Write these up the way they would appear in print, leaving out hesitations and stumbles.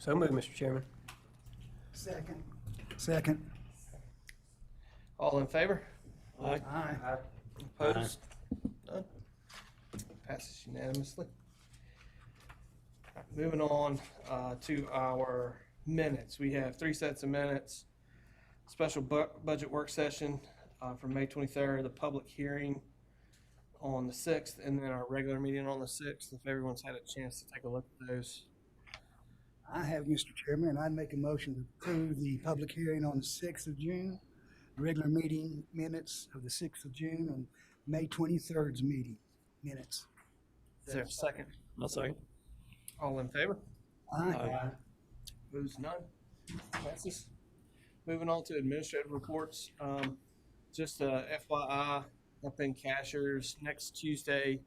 So moved, Mr. Chairman. Second. All in favor? Aye. Opposed? None. Passes unanimously. All right, moving on to our minutes. We have 3 sets of minutes. Special budget work session from May 23rd, the public hearing on the 6th, and then our regular meeting on the 6th. If everyone's had a chance to take a look at those. I have, Mr. Chairman, and I'd make a motion to approve the public hearing on the 6th of June, regular meeting minutes of the 6th of June, and May 23rd's meeting minutes. Is there a second? I'll second. All in favor? Aye. Opposed? None. Passes. Moving on to administrative reports. Just FYI, up in Cashers next Tuesday,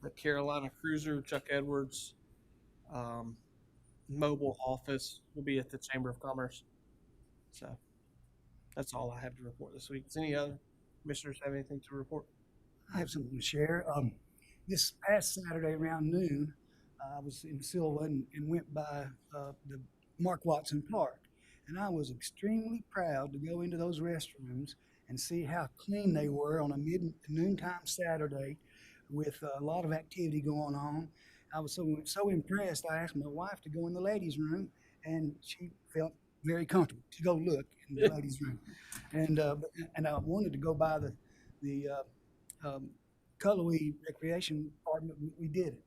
the Carolina Cruiser, Chuck Edwards mobile office will be at the Chamber of Commerce. So that's all I have to report this week. Does any other commissioners have anything to report? I have something to share. This past Saturday around noon, I was in Silva and went by the Mark Watson Park. And I was extremely proud to go into those restrooms and see how clean they were on a noontime Saturday with a lot of activity going on. I was so impressed, I asked my wife to go in the ladies' room, and she felt very comfortable to go look in the ladies' room. And I wanted to go by the Cullowhee Recreation Department. We did it.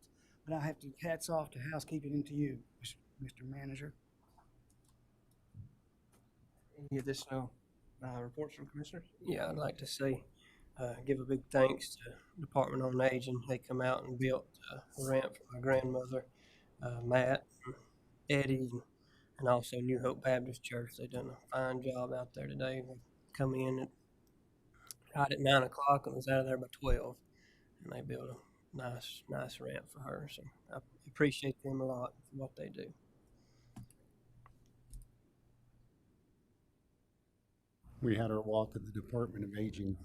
But I have to hats off to housekeeping and to you, Mr. Manager. Any additional reports from commissioners? Yeah, I'd like to say, give a big thanks to Department on Aging. They come out and built a ramp for my grandmother, Matt, Eddie, and also New Hope Baptist Church. They've done a fine job out there today. They come in right at 9 o'clock and was out of there by 12, and they built a nice ramp for her. So I appreciate them a lot for what they do. We had our walk at the Department of Aging.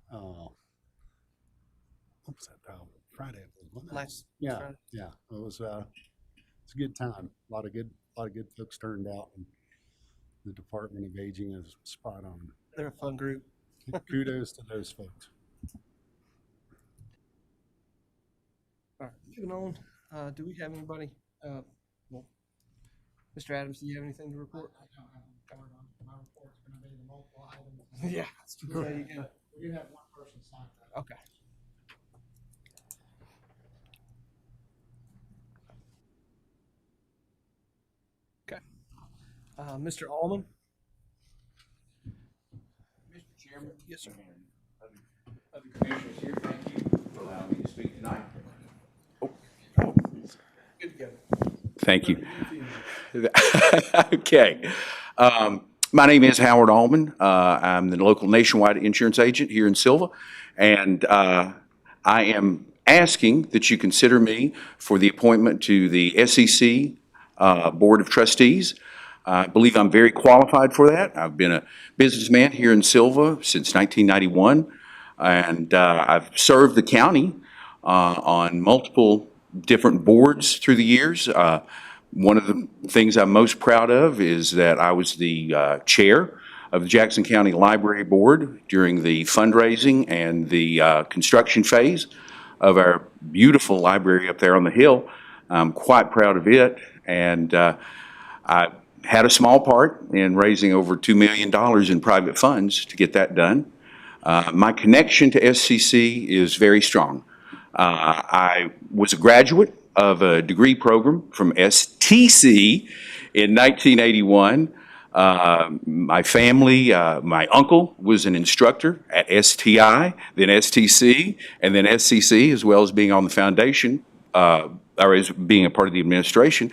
What was that? Friday, I believe, wasn't it? Last Yeah, Friday. yeah. It was. It's a good time. A lot of good folks turned out, and the Department of Aging is spot on. They're a fun group. Kudos to those folks. All right, moving on. Do we have anybody? Well, Mr. Adams, do you have anything to report? I don't have them covered on my report's going to be the multiple items. Yeah, there you go. We do have one person signed that. Okay. Okay. Mr. Allman? Mr. Chairman. Yes, sir. And other commissioners here, thank you for allowing me to speak tonight. Good to go. Thank you. Okay. My name is Howard Allman. I'm the local nationwide insurance agent here in Silva, and I am asking that you consider me for the appointment to the SEC Board of Trustees. I believe I'm very qualified for that. I've been a businessman here in Silva since 1991, and I've served the county on multiple different boards through the years. One of the things I'm most proud of is that I was the chair of the Jackson County Library Board during the fundraising and the construction phase of our beautiful library up there on the hill. I'm quite proud of it, and I had a small part in raising over $2 million in private funds to get that done. My connection to SCC is very strong. I was a graduate of a degree program from STC in 1981. My family, my uncle was an instructor at STI, then STC, and then SCC, as well as being on the foundation, or as being a part of the administration.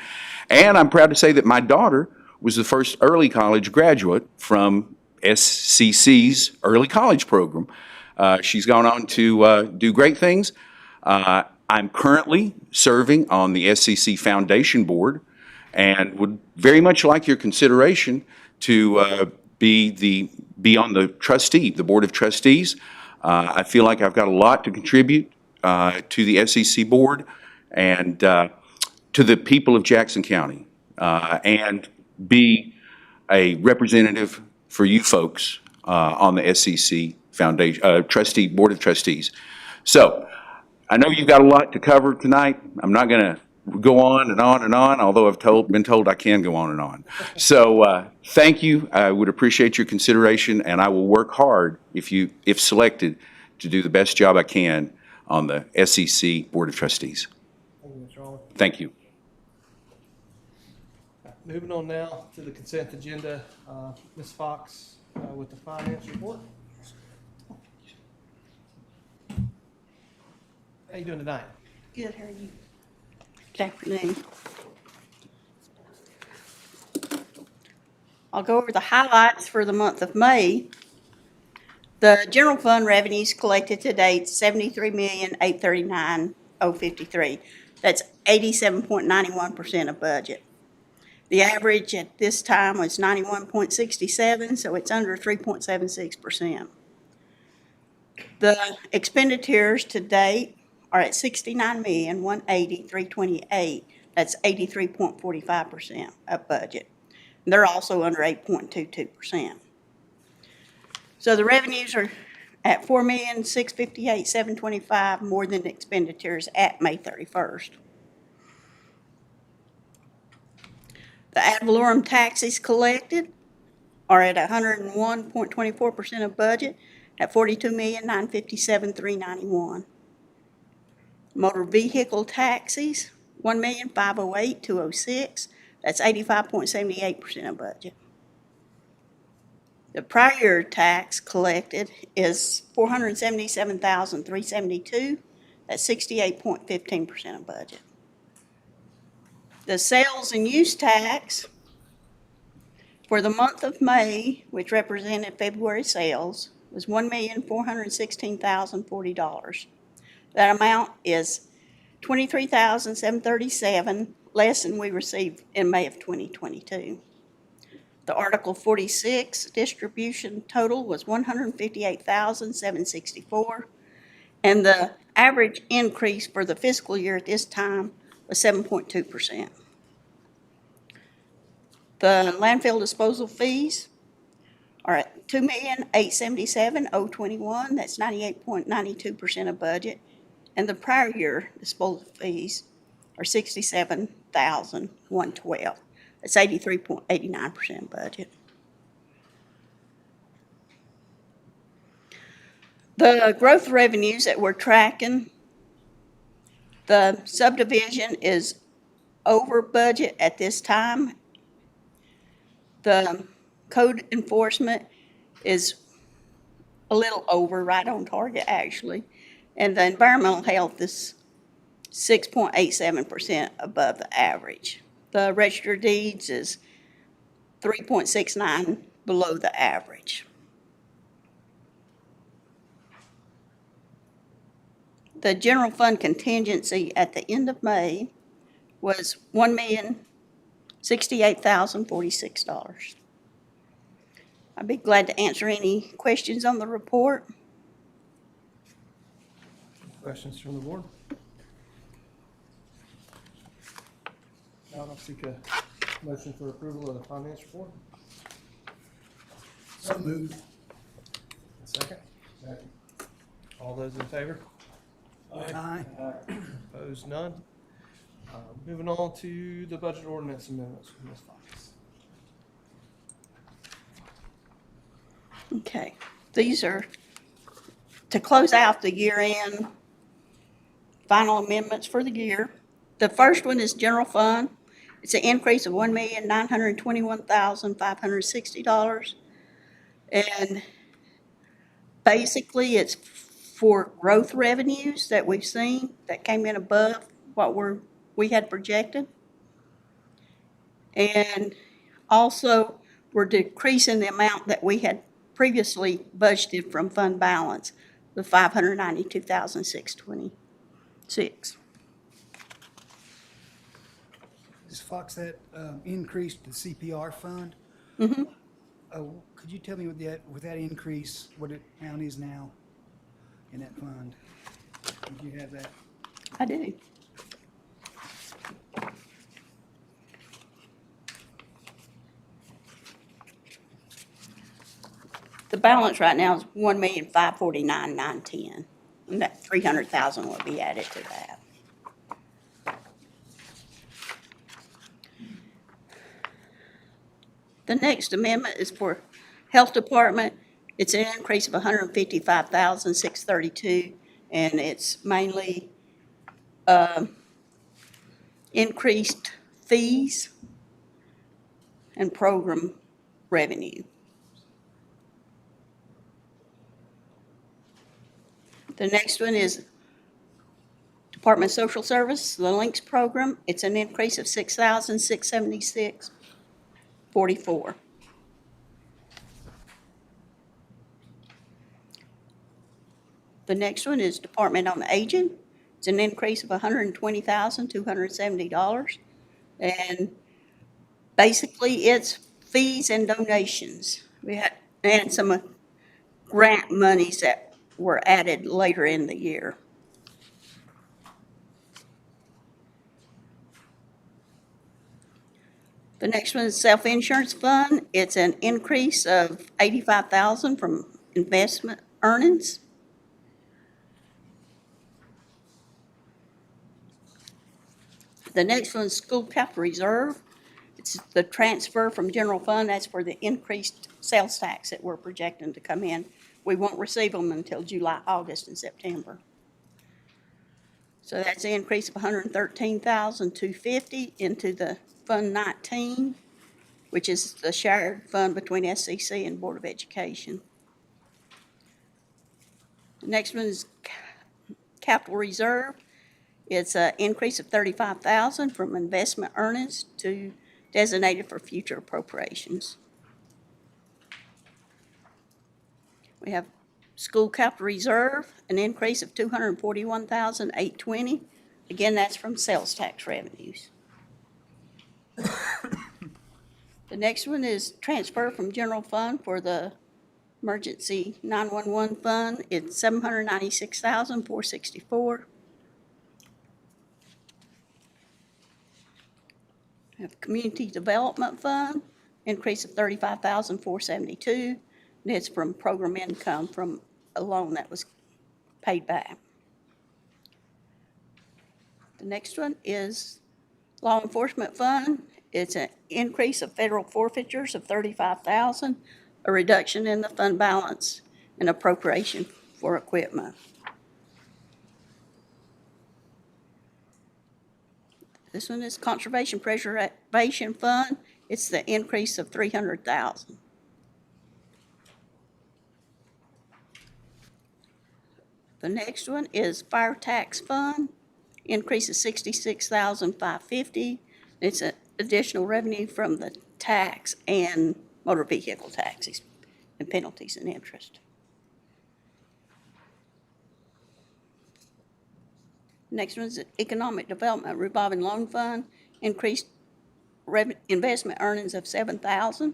And I'm proud to say that my daughter was the first early college graduate from SCC's early college program. She's gone on to do great things. I'm currently serving on the SCC Foundation Board and would very much like your consideration to be on the Board of Trustees. I feel like I've got a lot to contribute to the SCC Board and to the people of Jackson County. and be a representative for you folks on the SCC Foundation, Board of Trustees. So I know you've got a lot to cover tonight. I'm not going to go on and on and on, although I've been told I can go on and on. So thank you. I would appreciate your consideration, and I will work hard, if selected, to do the best job I can on the SCC Board of Trustees. Thank you, Mr. Allen. Thank you. Moving on now to the consent agenda, Ms. Fox with the finance report. How you doing tonight? Good, how are you? Good afternoon. I'll go over the highlights for the month of May. The general fund revenues collected to date, $73,839,053. That's 87.91% of budget. The average at this time was 91.67, so it's under 3.76%. The expenditures to date are at $69,180,328. That's 83.45% of budget. They're also under 8.22%. So the revenues are at $4,658,725 more than expenditures at May 31st. The ad valorem taxes collected are at 101.24% of budget at $42,957,391. Motor vehicle taxes, $1,508,206. That's 85.78% of budget. The prior year tax collected is $477,372. That's 68.15% of budget. The sales and use tax for the month of May, which represented February sales, was $1,416,040. That amount is $23,737 less than we received in May of 2022. The Article 46 distribution total was $158,764, and the average increase for the fiscal year at this time was 7.2%. The landfill disposal fees are at $2,877,021. That's 98.92% of budget. And the prior year disposal fees are $67,112. That's 83.89% budget. The growth revenues that we're tracking, the subdivision is over budget at this time. The code enforcement is a little over, right on target actually. And the environmental health is 6.87% above the average. The register of deeds is 3.69 below the average. The general fund contingency at the end of May was $1,068,046. I'd be glad to answer any questions on the report. Questions from the board? Now I'll seek a motion for approval of the finance report. So moved. A second? Second. All those in favor? Aye. Opposed, none. Moving on to the budget ordinance amendments from Ms. Fox. Okay, these are to close out the year-end final amendments for the year. The first one is general fund. It's an increase of $1,921,560. And basically it's for growth revenues that we've seen that came in above what we had projected. And also we're decreasing the amount that we had previously budgeted from fund balance, the $592,626. Ms. Fox, that increased the CPR fund. Mm-hmm. Could you tell me with that increase, what it amount is now in that fund? Do you have that? I do. balance right now is 1,549,910, and that 300,000 will be added to that. The next amendment is for Health Department. It's an increase of 155,632, and it's mainly increased fees and program revenue. The next one is Department of Social Service, the Links Program. It's an increase of 6,676.44. The next one is Department on Aging. It's an increase of $120,270. And basically, it's fees and donations. We had, and some grant monies that were added later in the year. The next one is Self-Insurance Fund. It's an increase of $85,000 from investment earnings. The next one is School Capital Reserve. It's the transfer from general fund. That's for the increased sales tax that we're projecting to come in. We won't receive them until July, August, and September. So that's an increase of $113,250 into the Fund 19, which is the shared fund between SCC and Board of Education. The next one is Capital Reserve. It's an increase of $35,000 from investment earnings to designated for future appropriations. We have School Capital Reserve, an increase of $241,820. Again, that's from sales tax revenues. The next one is transfer from general fund for the emergency 911 fund. It's $796,464. We have Community Development Fund, increase of $35,472. And it's from program income from a loan that was paid back. The next one is Law Enforcement Fund. It's an increase of federal forfeitures of $35,000, a reduction in the fund balance, and appropriation for equipment. This one is Conservation Preservation Fund. It's the increase of $300,000. The next one is Fire Tax Fund, increase of $66,550. It's an additional revenue from the tax and motor vehicle taxes and penalties and interest. Next one is Economic Development Revolving Loan Fund, increased investment earnings of $7,000.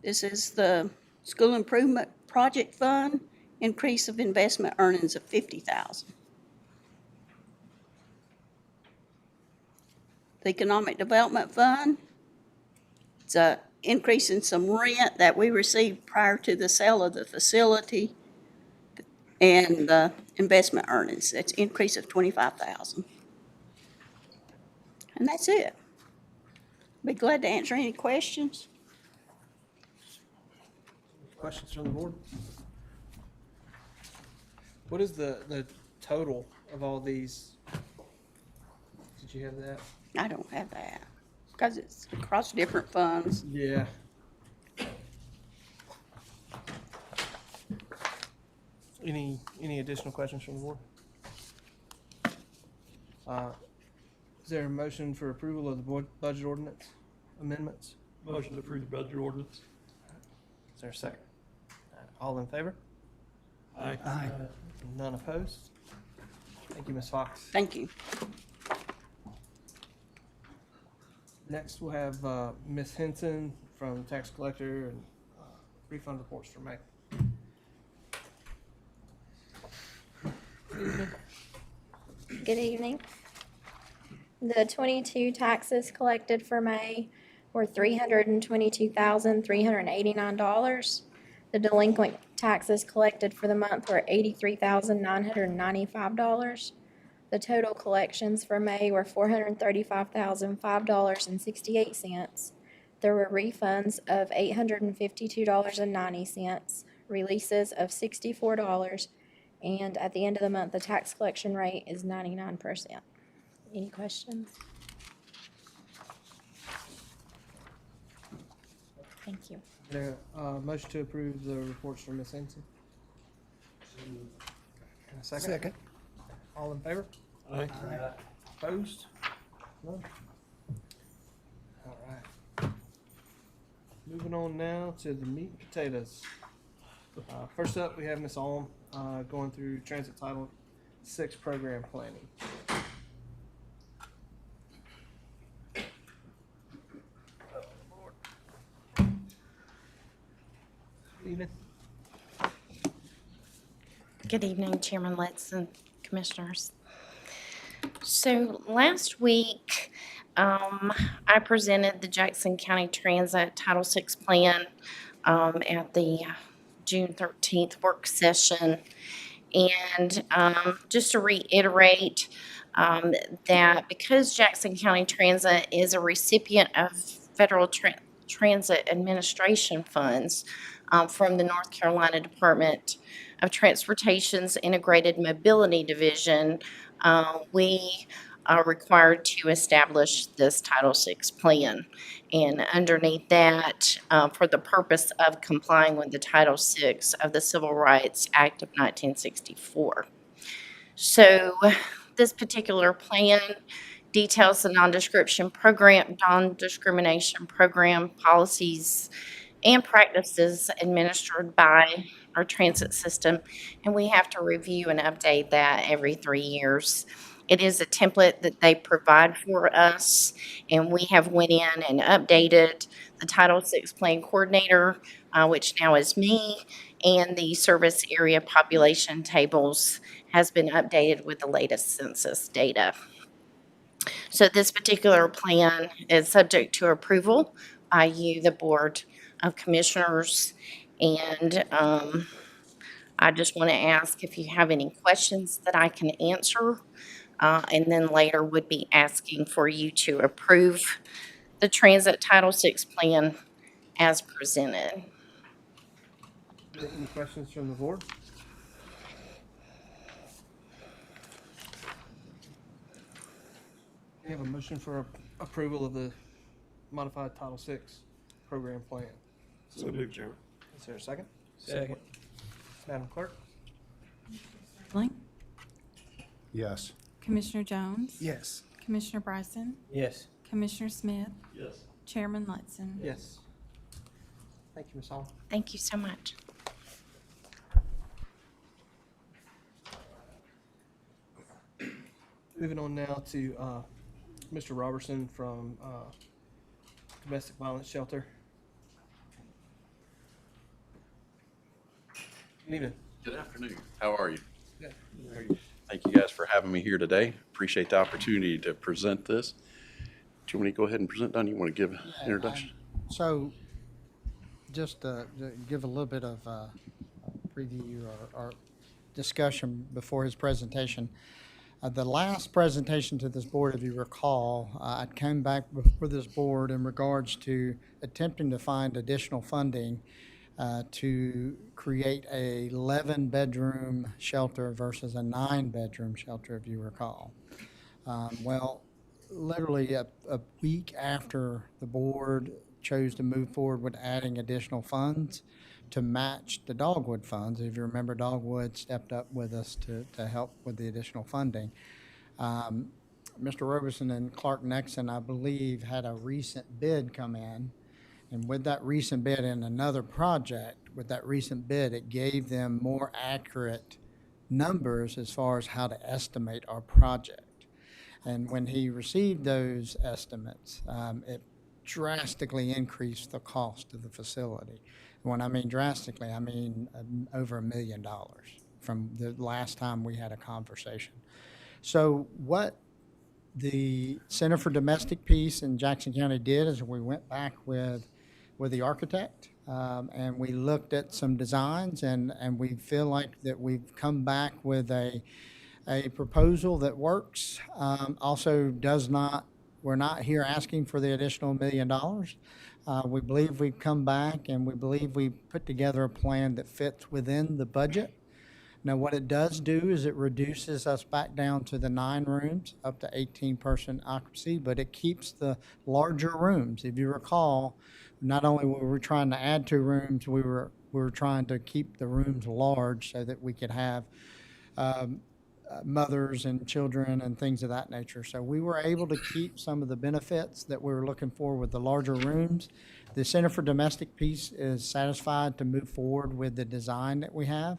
This is the School Improvement Project Fund, increase of investment earnings of $50,000. The Economic Development Fund, it's an increase in some rent that we received prior to the sale of the facility and the investment earnings. That's an increase of $25,000. And that's it. Be glad to answer any questions. Questions from the board? What is the total of all these? Did you have that? I don't have that because it's across different funds. Yeah. Any additional questions from the board? Is there a motion for approval of the budget ordinance amendments? Motion to approve the budget ordinance. Is there a second? All in favor? Aye. Aye. None opposed? Thank you, Ms. Fox. Thank you. Next, we'll have Ms. Henson from tax collector and refund reports for May. Good evening. The 22 taxes collected for May were $322,389. The delinquent taxes collected for the month were $83,995. The total collections for May were $435,005.68. There were refunds of $852.90, releases of $64, and at the end of the month, the tax collection rate is 99%. Any questions? Thank you. There, motion to approve the reports from Ms. Henson. And a second? Second. All in favor? Aye. Opposed? None? All right. Moving on now to the meat and potatoes. First up, we have Ms. Alm, going through Transit Title VI program planning. Evening. Good evening, Chairman Letts and Commissioners. So last week, I presented the Jackson County Transit Title VI Plan at the June 13th work session. And just to reiterate that because Jackson County Transit is a recipient of federal transit administration funds from the North Carolina Department of Transportation's Integrated Mobility Division, we are required to establish this Title VI plan. And underneath that, for the purpose of complying with the Title VI of the Civil Rights Act of 1964. So this particular plan details the non-discrimination program policies and practices administered by our transit system, and we have to review and update that every 3 years. It is a template that they provide for us, and we have went in and updated the Title VI Plan Coordinator, which now is me, and the service area population tables has been updated with the latest census data. So this particular plan is subject to approval by you, the Board of Commissioners, and I just want to ask if you have any questions that I can answer, and then later would be asking for you to approve the Transit Title VI Plan as presented. Any questions from the board? We have a motion for approval of the modified Title VI program plan. So moved, Chairman. Is there a second? Second. Madam Clerk? Blank. Yes. Commissioner Jones? Yes. Commissioner Bryson? Yes. Commissioner Smith? Yes. Chairman Letson? Yes. Thank you, Ms. Hall. Thank you so much. Moving on now to Mr. Robertson from Domestic Violence Shelter. Good evening. Good afternoon. How are you? Good. Thank you guys for having me here today. Appreciate the opportunity to present this. Do you want me to go ahead and present, Don? You want to give an introduction? So, just to give a little bit of preview or discussion before his presentation. The last presentation to this board, if you recall, I came back before this board in regards to attempting to find additional funding to create a 11-bedroom shelter versus a 9-bedroom shelter, if you recall. Well, literally a week after the board chose to move forward with adding additional funds to match the Dogwood funds. If you remember, Dogwood stepped up with us to help with the additional funding. Mr. Roberson and Clark Nexon, I believe, had a recent bid come in. And with that recent bid in another project, with that recent bid, it gave them more accurate numbers as far as how to estimate our project. And when he received those estimates, it drastically increased the cost of the facility. When I mean drastically, I mean over $1 million from the last time we had a conversation. So what the Center for Domestic Peace in Jackson County did is we went back with the architect, and we looked at some designs, and we feel like that we've come back with a proposal that works. Also does not, we're not here asking for the additional $1 million. We believe we've come back, and we believe we put together a plan that fits within the budget. Now, what it does do is it reduces us back down to the 9 rooms, up to 18-person occupancy, but it keeps the larger rooms. If you recall, not only were we trying to add 2 rooms, we were trying to keep the rooms large so that we could have mothers and children and things of that nature. So we were able to keep some of the benefits that we were looking for with the larger rooms. The Center for Domestic Peace is satisfied to move forward with the design that we have.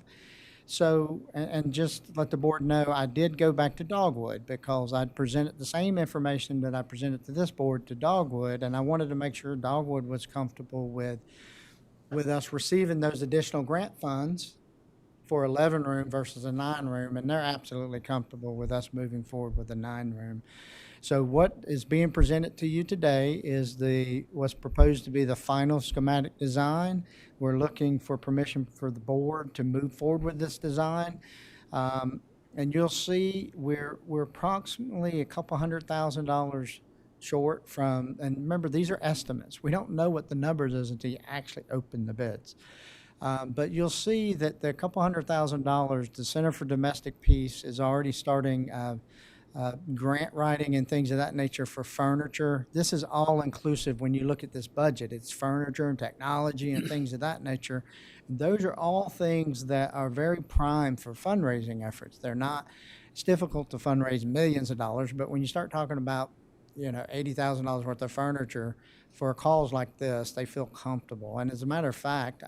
So, and just let the board know, I did go back to Dogwood because I'd presented the same information that I presented to this board to Dogwood, and I wanted to make sure Dogwood was comfortable with us receiving those additional grant funds for 11 room versus a 9 room, and they're absolutely comfortable with us moving forward with a 9 room. So what is being presented to you today is what's proposed to be the final schematic design. We're looking for permission for the board to move forward with this design. And you'll see we're approximately a couple $100,000 short from, and remember, these are estimates. We don't know what the numbers is until you actually open the bids. But you'll see that the couple $100,000, the Center for Domestic Peace is already starting grant writing and things of that nature for furniture. This is all inclusive when you look at this budget. It's furniture and technology and things of that nature. Those are all things that are very prime for fundraising efforts. They're not, it's difficult to fundraise millions of dollars, but when you start talking about, $80,000 worth of furniture for calls like this, they feel comfortable. And as a matter of fact,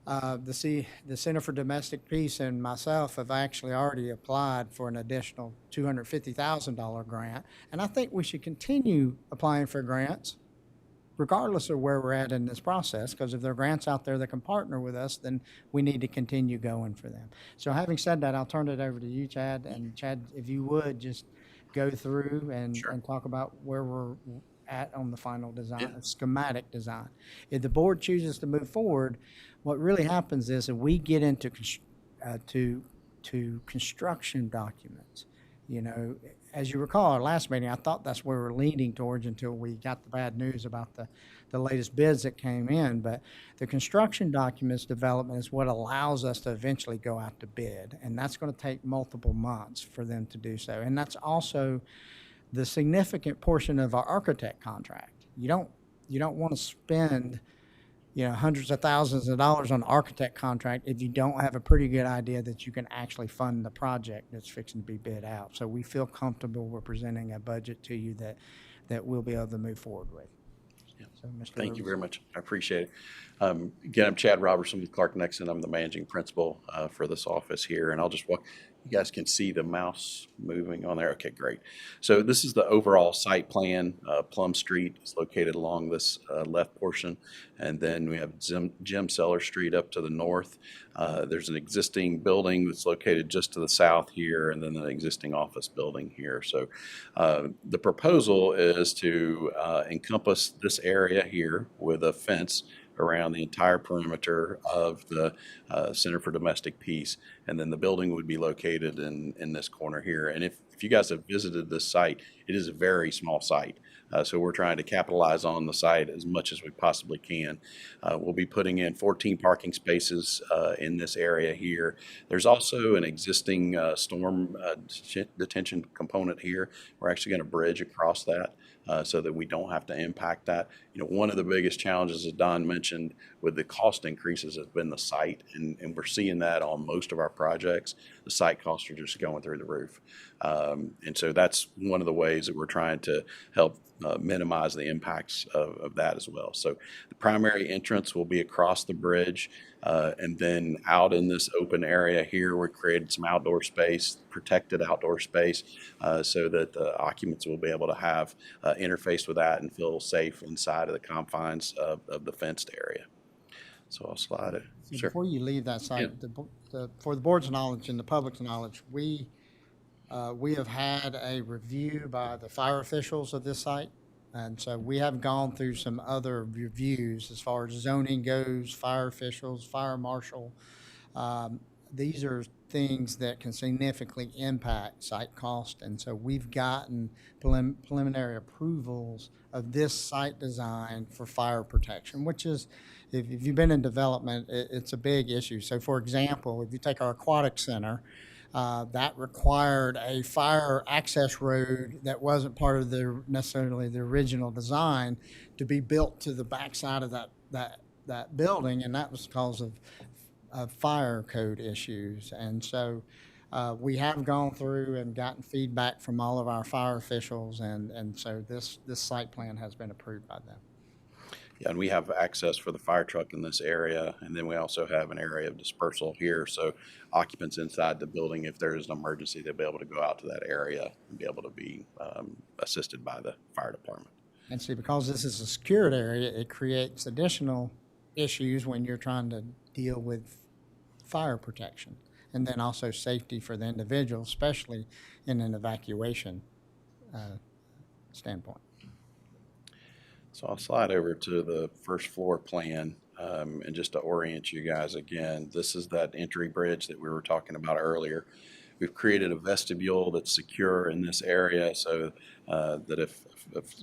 the Center for Domestic Peace and myself have actually already applied for an additional $250,000 grant. And I think we should continue applying for grants regardless of where we're at in this process, because if there are grants out there that can partner with us, then we need to continue going for them. So having said that, I'll turn it over to you, Chad. And Chad, if you would just go through and talk about where we're at on the final design, schematic design. If the board chooses to move forward, what really happens is that we get into construction documents. As you recall, our last meeting, I thought that's where we're leaning towards until we got the bad news about the latest bids that came in. But the construction documents development is what allows us to eventually go out to bid. And that's going to take multiple months for them to do so. And that's also the significant portion of our architect contract. You don't want to spend hundreds of thousands of dollars on an architect contract if you don't have a pretty good idea that you can actually fund the project that's fixing to be bid out. So we feel comfortable we're presenting a budget to you that we'll be able to move forward with. Yeah. So, Mr. Thank you Rivers. very much. I appreciate it. Again, I'm Chad Robertson with Clark Nixon. I'm the managing principal for this office here, and I'll just walk. You guys can see the mouse moving on there. Okay, great. So this is the overall site plan. Plum Street is located along this left portion, and then we have Jim Seller Street up to the north. There's an existing building that's located just to the south here, and then an existing office building here. So the proposal is to encompass this area here with a fence around the entire perimeter of the Center for Domestic Peace. And then the building would be located in this corner here. And if you guys have visited this site, it is a very small site. So we're trying to capitalize on the site as much as we possibly can. We'll be putting in 14 parking spaces in this area here. There's also an existing storm detention component here. We're actually going to bridge across that so that we don't have to impact that. One of the biggest challenges, as Don mentioned, with the cost increases has been the site, and we're seeing that on most of our projects. The site costs are just going through the roof. And so that's one of the ways that we're trying to help minimize the impacts of that as well. So the primary entrance will be across the bridge, and then out in this open area here, we created some outdoor space, protected outdoor space, so that the occupants will be able to have interface with that and feel safe inside of the confines of the fenced area. So I'll slide it. So Sure. before you leave that site, for the board's knowledge and the public's knowledge, We have had a review by the fire officials of this site. And so we have gone through some other reviews as far as zoning goes, fire officials, fire marshal. These are things that can significantly impact site cost. And so we've gotten preliminary approvals of this site design for fire protection, which is, if you've been in development, it's a big issue. So for example, if you take our aquatic center, that required a fire access road that wasn't part of necessarily the original design to be built to the backside of that building, and that was because of fire code issues. And so we have gone through and gotten feedback from all of our fire officials, and so this site plan has been approved by them. Yeah, and we have access for the fire truck in this area, and then we also have an area of dispersal here. So occupants inside the building, if there is an emergency, they'll be able to go out to that area and be able to be assisted by the fire department. And see, because this is a secured area, it creates additional issues when you're trying to deal with fire protection, and then also safety for the individual, especially in an evacuation standpoint. So I'll slide over to the first floor plan, and just to orient you guys again, this is that entry bridge that we were talking about earlier. We've created a vestibule that's secure in this area so that if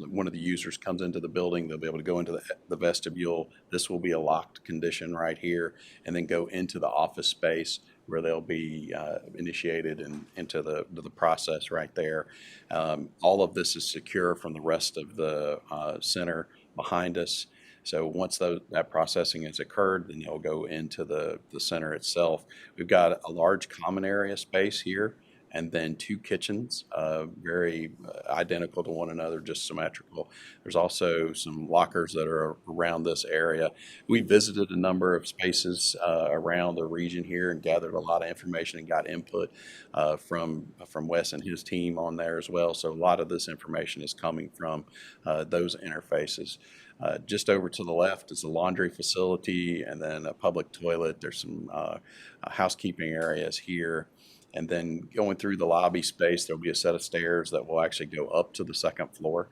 one of the users comes into the building, they'll be able to go into the vestibule. This will be a locked condition right here, and then go into the office space where they'll be initiated and into the process right there. All of this is secure from the rest of the center behind us. So once that processing has occurred, then they'll go into the center itself. We've got a large common area space here, and then 2 kitchens, very identical to one another, just symmetrical. There's also some lockers that are around this area. We visited a number of spaces around the region here and gathered a lot of information and got input from Wes and his team on there as well. So a lot of this information is coming from those interfaces. Just over to the left is a laundry facility and then a public toilet. There's some housekeeping areas here. And then going through the lobby space, there'll be a set of stairs that will actually go up to the second floor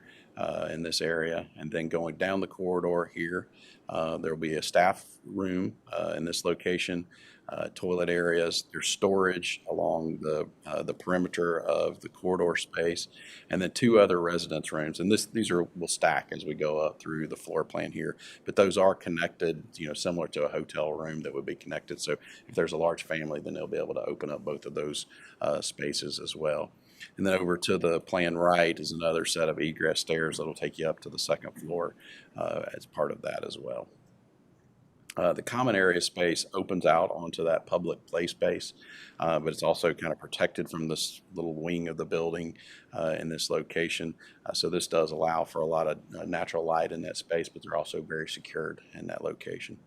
in this area. And then going down the corridor here, there'll be a staff room in this location, toilet areas. There's storage along the perimeter of the corridor space, and then 2 other residence rooms. And these will stack as we go up through the floor plan here. But those are connected, similar to a hotel room that would be connected. So if there's a large family, then they'll be able to open up both of those spaces as well. And then over to the plan right is another set of egress stairs that'll take you up to the second floor as part of that as well. The common area space opens out onto that public play space, but it's also kind of protected from this little wing of the building in this location. So this does allow for a lot of natural light in that space, but they're also very secured in that location.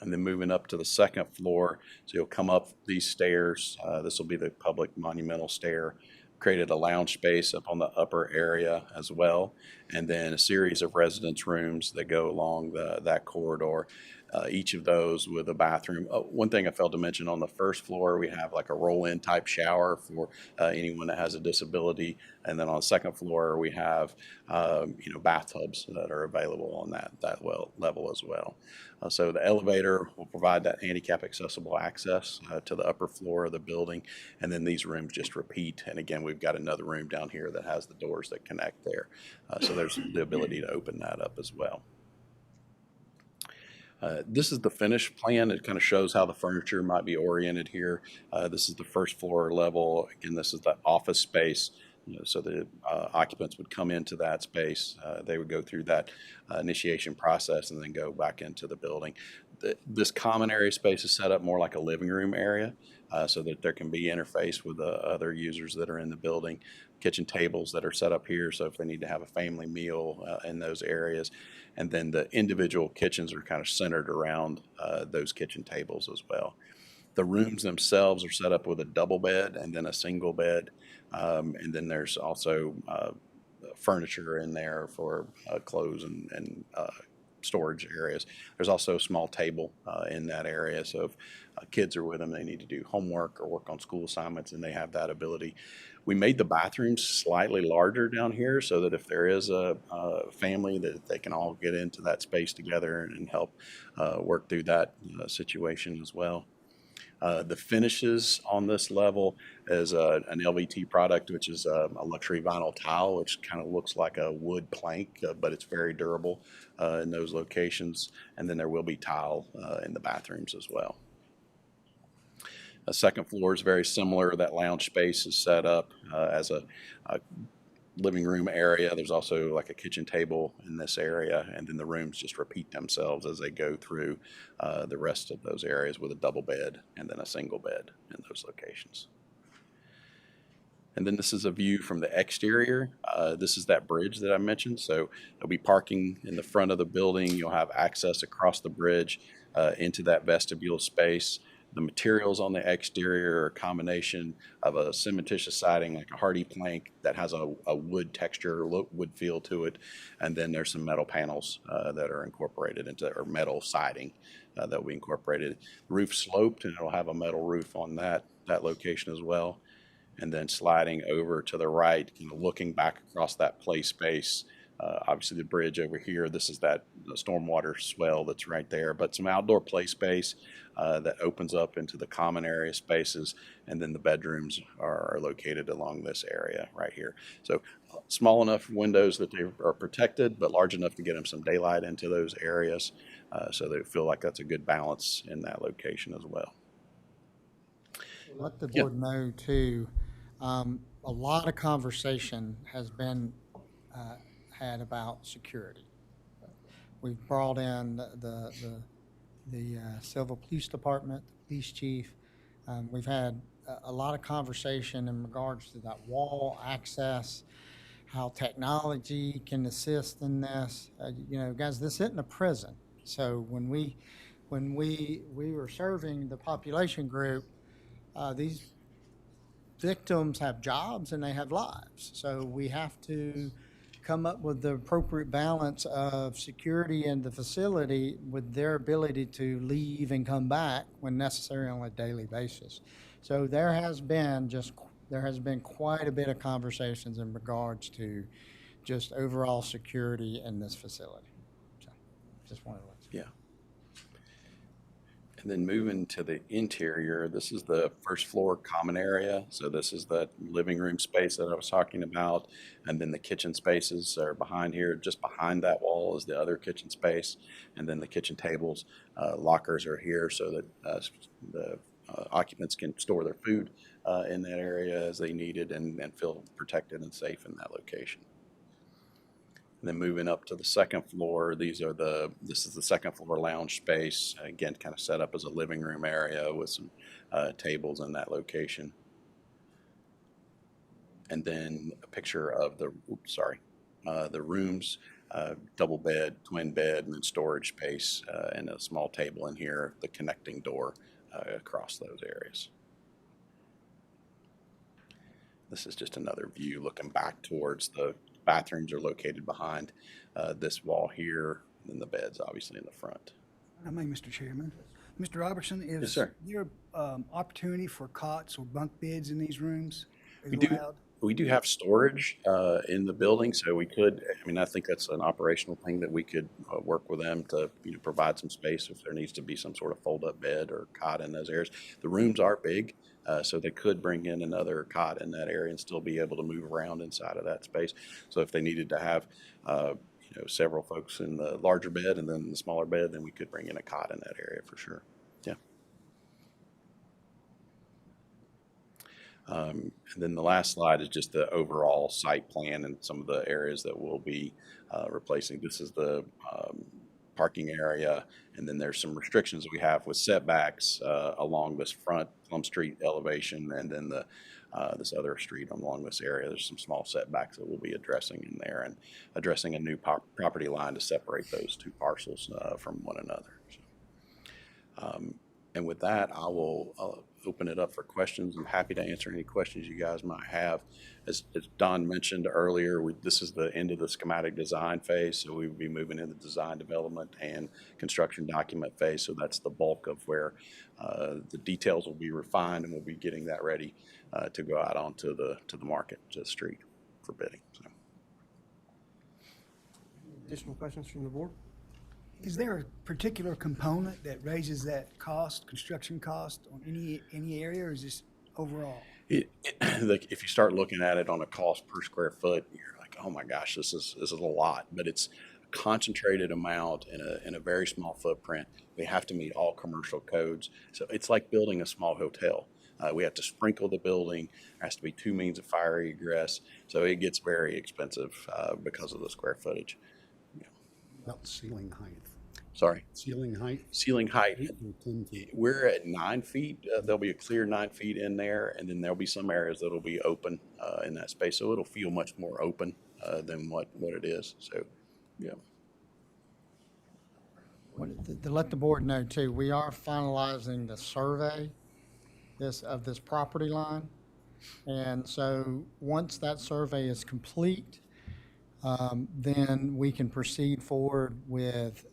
And then moving up to the second floor, so you'll come up these stairs. This will be the public monumental stair. Created a lounge space up on the upper area as well, and then a series of residence rooms that go along that corridor. Each of those with a bathroom. One thing I failed to mention, on the first floor, we have like a roll-in type shower for anyone that has a disability. And then on the second floor, we have, bathtubs that are available on that level as well. So the elevator will provide that handicap accessible access to the upper floor of the building. And then these rooms just repeat. And again, we've got another room down here that has the doors that connect there. So there's the ability to open that up as well. This is the finished plan. It kind of shows how the furniture might be oriented here. This is the first floor level. Again, this is the office space. So the occupants would come into that space. They would go through that initiation process and then go back into the building. This common area space is set up more like a living room area, so that there can be interface with the other users that are in the building. Kitchen tables that are set up here, so if they need to have a family meal in those areas. And then the individual kitchens are kind of centered around those kitchen tables as well. The rooms themselves are set up with a double bed and then a single bed. And then there's also furniture in there for clothes and storage areas. There's also a small table in that area, so if kids are with them, they need to do homework or work on school assignments, and they have that ability. We made the bathrooms slightly larger down here so that if there is a family, that they can all get into that space together and help work through that situation as well. The finishes on this level is an LVT product, which is a luxury vinyl tile, which kind of looks like a wood plank, but it's very durable in those locations. And then there will be tile in the bathrooms as well. The second floor is very similar. That lounge space is set up as a living room area. There's also like a kitchen table in this area, and then the rooms just repeat themselves as they go through the rest of those areas with a double bed and then a single bed in those locations. And then this is a view from the exterior. This is that bridge that I mentioned. So there'll be parking in the front of the building. You'll have access across the bridge into that vestibule space. The materials on the exterior are a combination of a cementitious siding, like a hardy plank that has a wood texture, wood feel to it. And then there's some metal panels that are incorporated into, or metal siding that we incorporated. The roof sloped, and it'll have a metal roof on that location as well. And then sliding over to the right, looking back across that play space. Obviously the bridge over here, this is that stormwater swell that's right there, but some outdoor play space that opens up into the common area spaces, and then the bedrooms are located along this area right here. So small enough windows that they are protected, but large enough to get them some daylight into those areas, so they feel like that's a good balance in that location as well. Let the board know too, a lot of conversation has been had about security. We've brought in the Silva Police Department, the police chief. We've had a lot of conversation in regards to that wall access, how technology can assist in this. You know, guys, this isn't a prison. So when we were serving the population group, these victims have jobs and they have lives. So we have to come up with the appropriate balance of security in the facility with their ability to leave and come back when necessary on a daily basis. So there has been quite a bit of conversations in regards to just overall security in this facility. So just wanted to let you know. Yeah. And then moving to the interior, this is the first floor common area. So this is the living room space that I was talking about. And then the kitchen spaces are behind here. Just behind that wall is the other kitchen space. And then the kitchen tables, lockers are here so that the occupants can store their food in that area as they need it and feel protected and safe in that location. And then moving up to the second floor, this is the second floor lounge space. Again, kind of set up as a living room area with some tables in that location. And then a picture of the rooms, double bed, twin bed, and then storage space, and a small table in here, the connecting door across those areas. This is just another view looking back towards the bathrooms are located behind this wall here, and then the beds obviously in the front. I mean, Mr. Chairman. Mr. Robertson, Yes, is sir. there opportunity for cots or bunk beds in these rooms? We do have storage in the building, so we could, I mean, I think that's an operational thing that we could work with them to provide some space if there needs to be some sort of fold-up bed or cot in those areas. The rooms are big, so they could bring in another cot in that area and still be able to move around inside of that space. So if they needed to have several folks in the larger bed and then the smaller bed, then we could bring in a cot in that area for sure. Yeah. And then the last slide is just the overall site plan and some of the areas that we'll be replacing. This is the parking area, and then there's some restrictions that we have with setbacks along this front Plum Street elevation, and then this other street along this area. There's some small setbacks that we'll be addressing in there and addressing a new property line to separate those two parcels from one another. So, And with that, I will open it up for questions. I'm happy to answer any questions you guys might have. As Don mentioned earlier, this is the end of the schematic design phase, so we will be moving into design development and construction document phase. So that's the bulk of where the details will be refined, and we'll be getting that ready to go out onto the market, to the street for bidding. So. Additional questions from the board? Is there a particular component that raises that cost, construction cost on any area, or is this overall? Like if you start looking at it on a cost per square foot, you're like, oh my gosh, this is a lot. But it's a concentrated amount in a very small footprint. We have to meet all commercial codes. So it's like building a small hotel. We have to sprinkle the building. There has to be 2 means of fire egress. So it gets very expensive because of the square footage. About ceiling height. Sorry. Ceiling height? Ceiling height. 8 and 10 feet. We're at 9 feet. There'll be a clear 9 feet in there, and then there'll be some areas that'll be open in that space. So it'll feel much more open than what it is. So, yeah. To let the board know too, we are finalizing the survey of this property line. And so once that survey is complete, then we can proceed forward with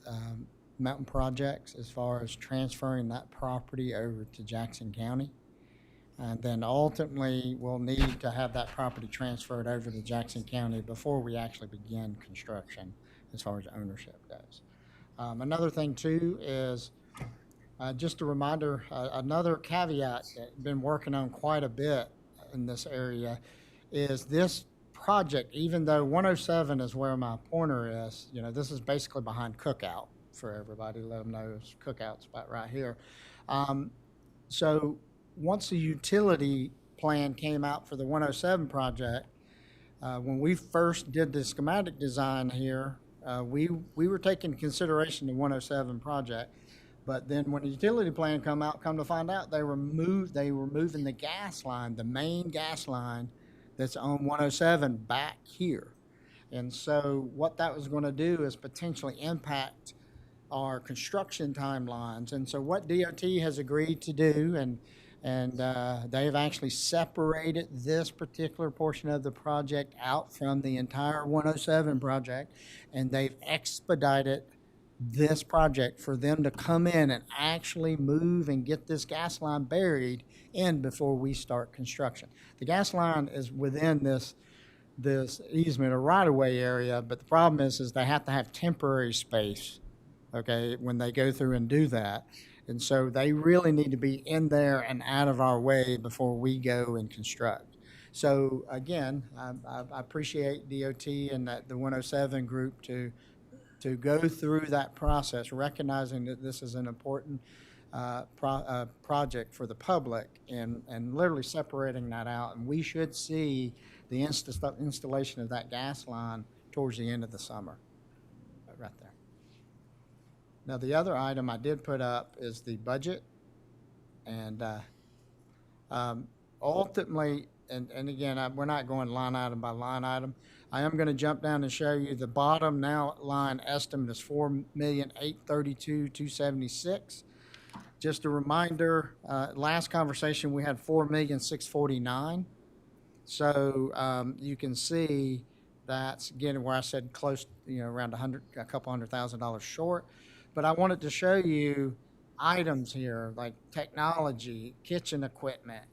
Mountain Projects as far as transferring that property over to Jackson County. And then ultimately, we'll need to have that property transferred over to Jackson County before we actually begin construction as far as ownership goes. Another thing too is just a reminder, another caveat that I've been working on quite a bit in this area is this project, even though 107 is where my pointer is, this is basically behind Cookout for everybody. Let them know Cookout's about right here. So once the utility plan came out for the 107 project, when we first did the schematic design here, we were taking into consideration the 107 project. But then when the utility plan come to find out, they were moving the gas line, the main gas line that's on 107 back here. And so what that was going to do is potentially impact our construction timelines. And so what DOT has agreed to do, and they have actually separated this particular portion of the project out from the entire 107 project, and they've expedited this project for them to come in and actually move and get this gas line buried in before we start construction. The gas line is within this easement or right-of-way area, but the problem is they have to have temporary space, okay, when they go through and do that. And so they really need to be in there and out of our way before we go and construct. So again, I appreciate DOT and the 107 group to go through that process, recognizing that this is an important project for the public, and literally separating that out. And we should see the installation of that gas line towards the end of the summer, right there. Now, the other item I did put up is the budget. And ultimately, and again, we're not going line item by line item. I am going to jump down and show you the bottom now line estimate is $4,832,276. Just a reminder, last conversation we had $4,649,000. So you can see that's again where I said close, around a couple $100,000 short. But I wanted to show you items here like technology, kitchen equipment,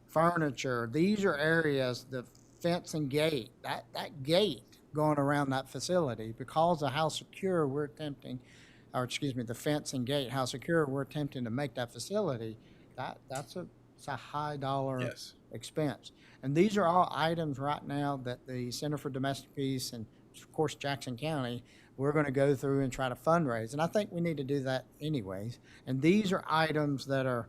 furniture. These are areas, the fence and gate, that gate going around that facility, because of how secure we're attempting, the fence and gate, how secure we're attempting to make that facility, it's a high dollar expense. And these are all items right now that the Center for Domestic Peace and of course Jackson County, we're going to go through and try to fundraise. And I think we need to do that anyways. And these are items that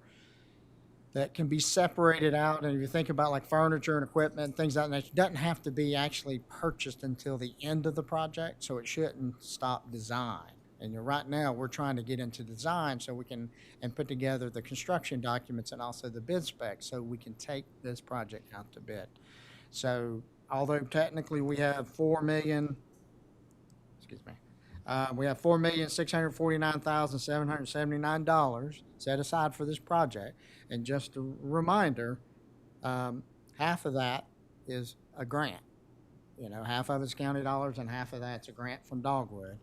can be separated out. And if you think about like furniture and equipment, things like that, it doesn't have to be actually purchased until the end of the project. So it shouldn't stop design. And right now we're trying to get into design so we can put together the construction documents and also the bid specs so we can take this project out to bid. So although technically we have $4 million, We have $4,649,779 set aside for this project. And just a reminder, half of that is a grant. You know, half of it's county dollars and half of that's a grant from Dogwood.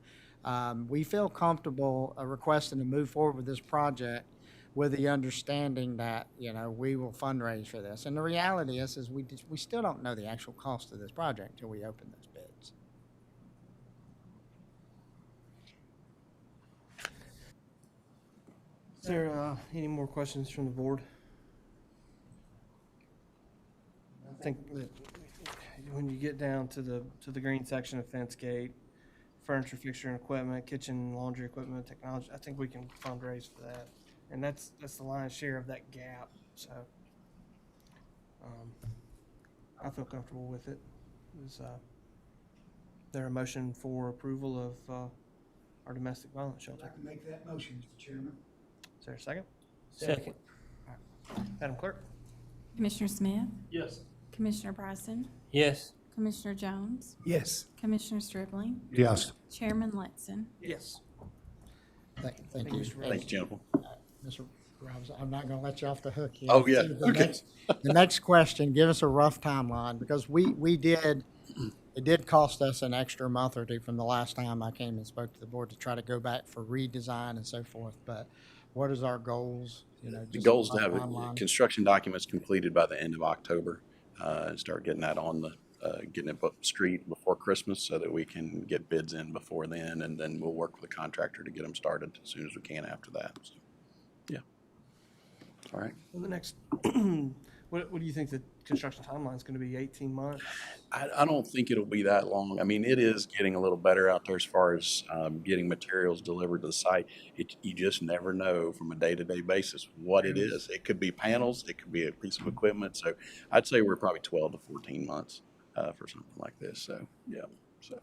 We feel comfortable requesting to move forward with this project with the understanding that, you know, we will fundraise for this. And the reality is we still don't know the actual cost of this project until we open those bids. Is there any more questions from the board? I think that when you get down to the green section of fence gate, furniture, fixture, and equipment, kitchen, laundry equipment, technology, I think we can fundraise for that. And that's the lion's share of that gap, so I feel comfortable with it. Is there a motion for approval of our domestic violence I'd shelter? like to make that motion, Mr. Chairman. Is there a second? Second. Madam Clerk? Commissioner Smith, Yes. Commissioner Bryson, Yes. Commissioner Jones, Yes. Commissioner Stribling, Yes. Chairman Letson. Yes. Thank Thank you. you, Mr. Thank you, gentlemen. Mr. Robinson, I'm not gonna let you off the hook yet. Oh, yeah. The Okay. the next question, give us a rough timeline, because it did cost us an extra month or two from the last time I came and spoke to the board to try to go back for redesign and so forth, but what is our goals? You know, The just goal is a to have rough timeline. construction documents completed by the end of October, and start getting that on the, getting it up the street before Christmas so that we can get bids in before then, and then we'll work with the contractor to get them started as soon as we can after that. So, yeah. All right. Well, the next, what do you think the construction timeline is going to be? 18 months? I don't think it'll be that long. I mean, it is getting a little better out there as far as getting materials delivered to the site. You just never know from a day-to-day basis what it is. It could be panels, it could be a piece of equipment. So I'd say we're probably 12 to 14 months for something like this. So, yeah. So,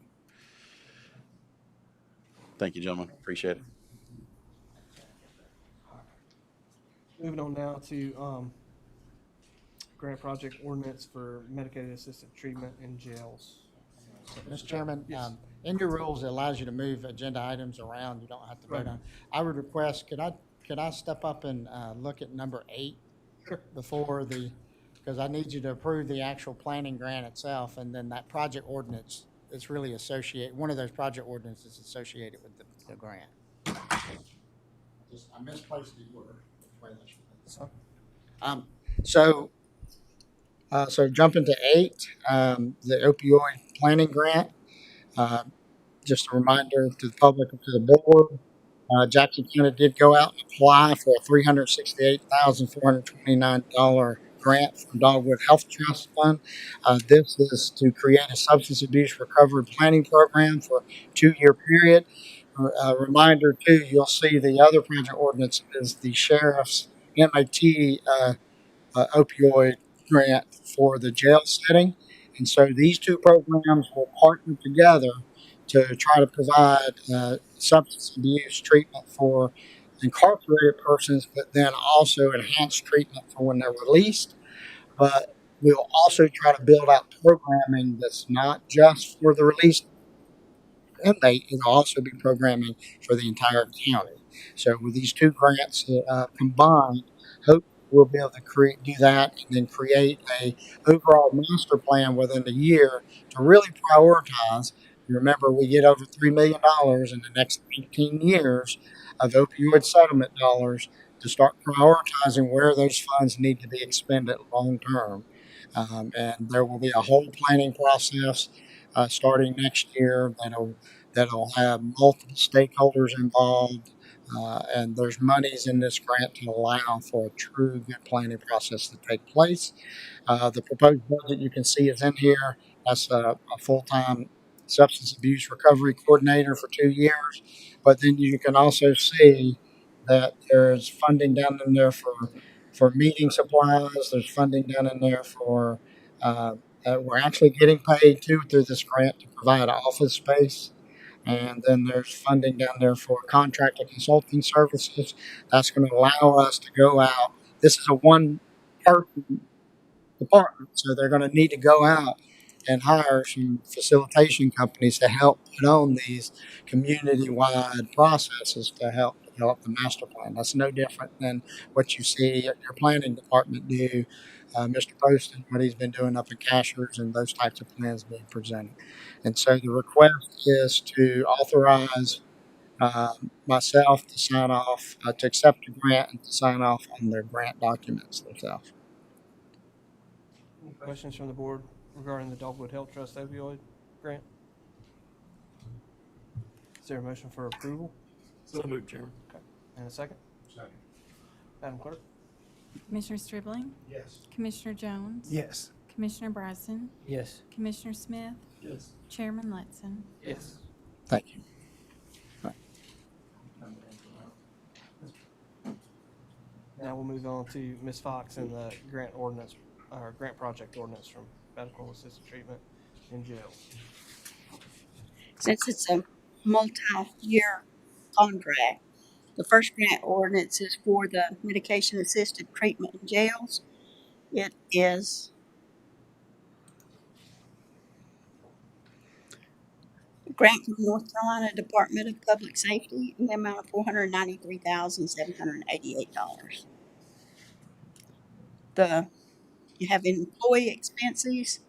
thank you, gentlemen. Appreciate it. Moving on now to grant project ordinance for medicated assisted treatment in jails. Mr. Chairman, Yes. in your rules, it allows you to move agenda items around. You don't have to vote Right. on. I would request, could I step up and look at number 8 before because I need you to approve the actual planning grant itself, and then that project ordinance is really one of those project ordinances associated with the grant. I misplaced the order. So jumping to 8, the opioid planning grant. Just a reminder to the public and to the board, Jackson County did go out and apply for a $368,429 grant from Dogwood Health Trust Fund. This is to create a substance abuse recovery planning program for a 2-year period. A reminder too, you'll see the other project ordinance is the sheriff's MAT opioid grant for the jail setting. And so these two programs will partner together to try to provide substance abuse treatment for incarcerated persons, but then also enhanced treatment for when they're released. But we'll also try to build out programming that's not just for the released inmate, it'll also be programming for the entire county. So with these two grants combined, hope we'll be able to do that and then create a overall master plan within the year to really prioritize. Remember, we get over $3 million in the next 18 years of opioid settlement dollars to start prioritizing where those funds need to be expended long term. And there will be a whole planning process starting next year that'll have multiple stakeholders involved. And there's monies in this grant to allow for a true good planning process to take place. The proposed budget you can see is in here. That's a full-time substance abuse recovery coordinator for 2 years. But then you can also see that there's funding down in there for meeting supplies. There's funding down in there for, we're actually getting paid too through this grant to provide office space. And then there's funding down there for contractor consulting services. That's going to allow us to go out. This is a one-person department, so they're going to need to go out and hire some facilitation companies to help put on these community-wide processes to help develop the master plan. That's no different than what you see your planning department do. Mr. Poston, what he's been doing up in Cashers and those types of plans being presented. And so the request is to authorize myself to sign off, to accept the grant and to sign off on their grant documents themselves. Any questions from the board regarding the Dogwood Health Trust opioid grant? Is there a motion for approval? So moved, Chairman. And a second? Second. Madam Clerk? Commissioner Stribling, Yes. Commissioner Jones, Yes. Commissioner Bryson, Yes. Commissioner Smith, Yes. Chairman Letson. Yes. Thank you. Now we'll move on to Ms. Fox and the grant ordinance, or grant project ordinance from medical assisted treatment in jail. Since it's a multi-year contract, the first grant ordinance is for the medication-assisted treatment in jails. It is a grant from North Carolina Department of Public Safety in the amount of $493,788. You have employee expenses,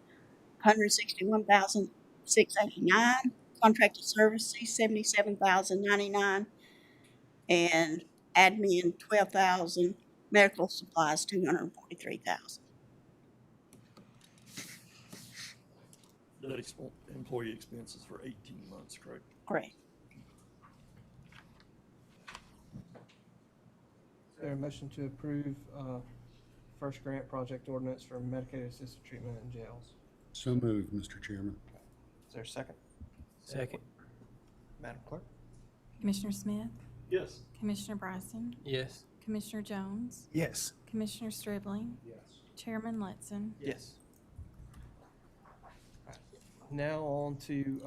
$161,689. Contracted services, $77,099, and admin, $12,000. Medical supplies, $243,000. That employee expenses for 18 months, correct? Correct. Is there a motion to approve first grant project ordinance for medicated assisted treatment in jails? So moved, Mr. Chairman. Is there a second? Second. Madam Clerk? Commissioner Smith, Yes. Commissioner Bryson, Yes. Commissioner Jones, Yes. Commissioner Stribling, Yes. Chairman Letson. Yes. Now on to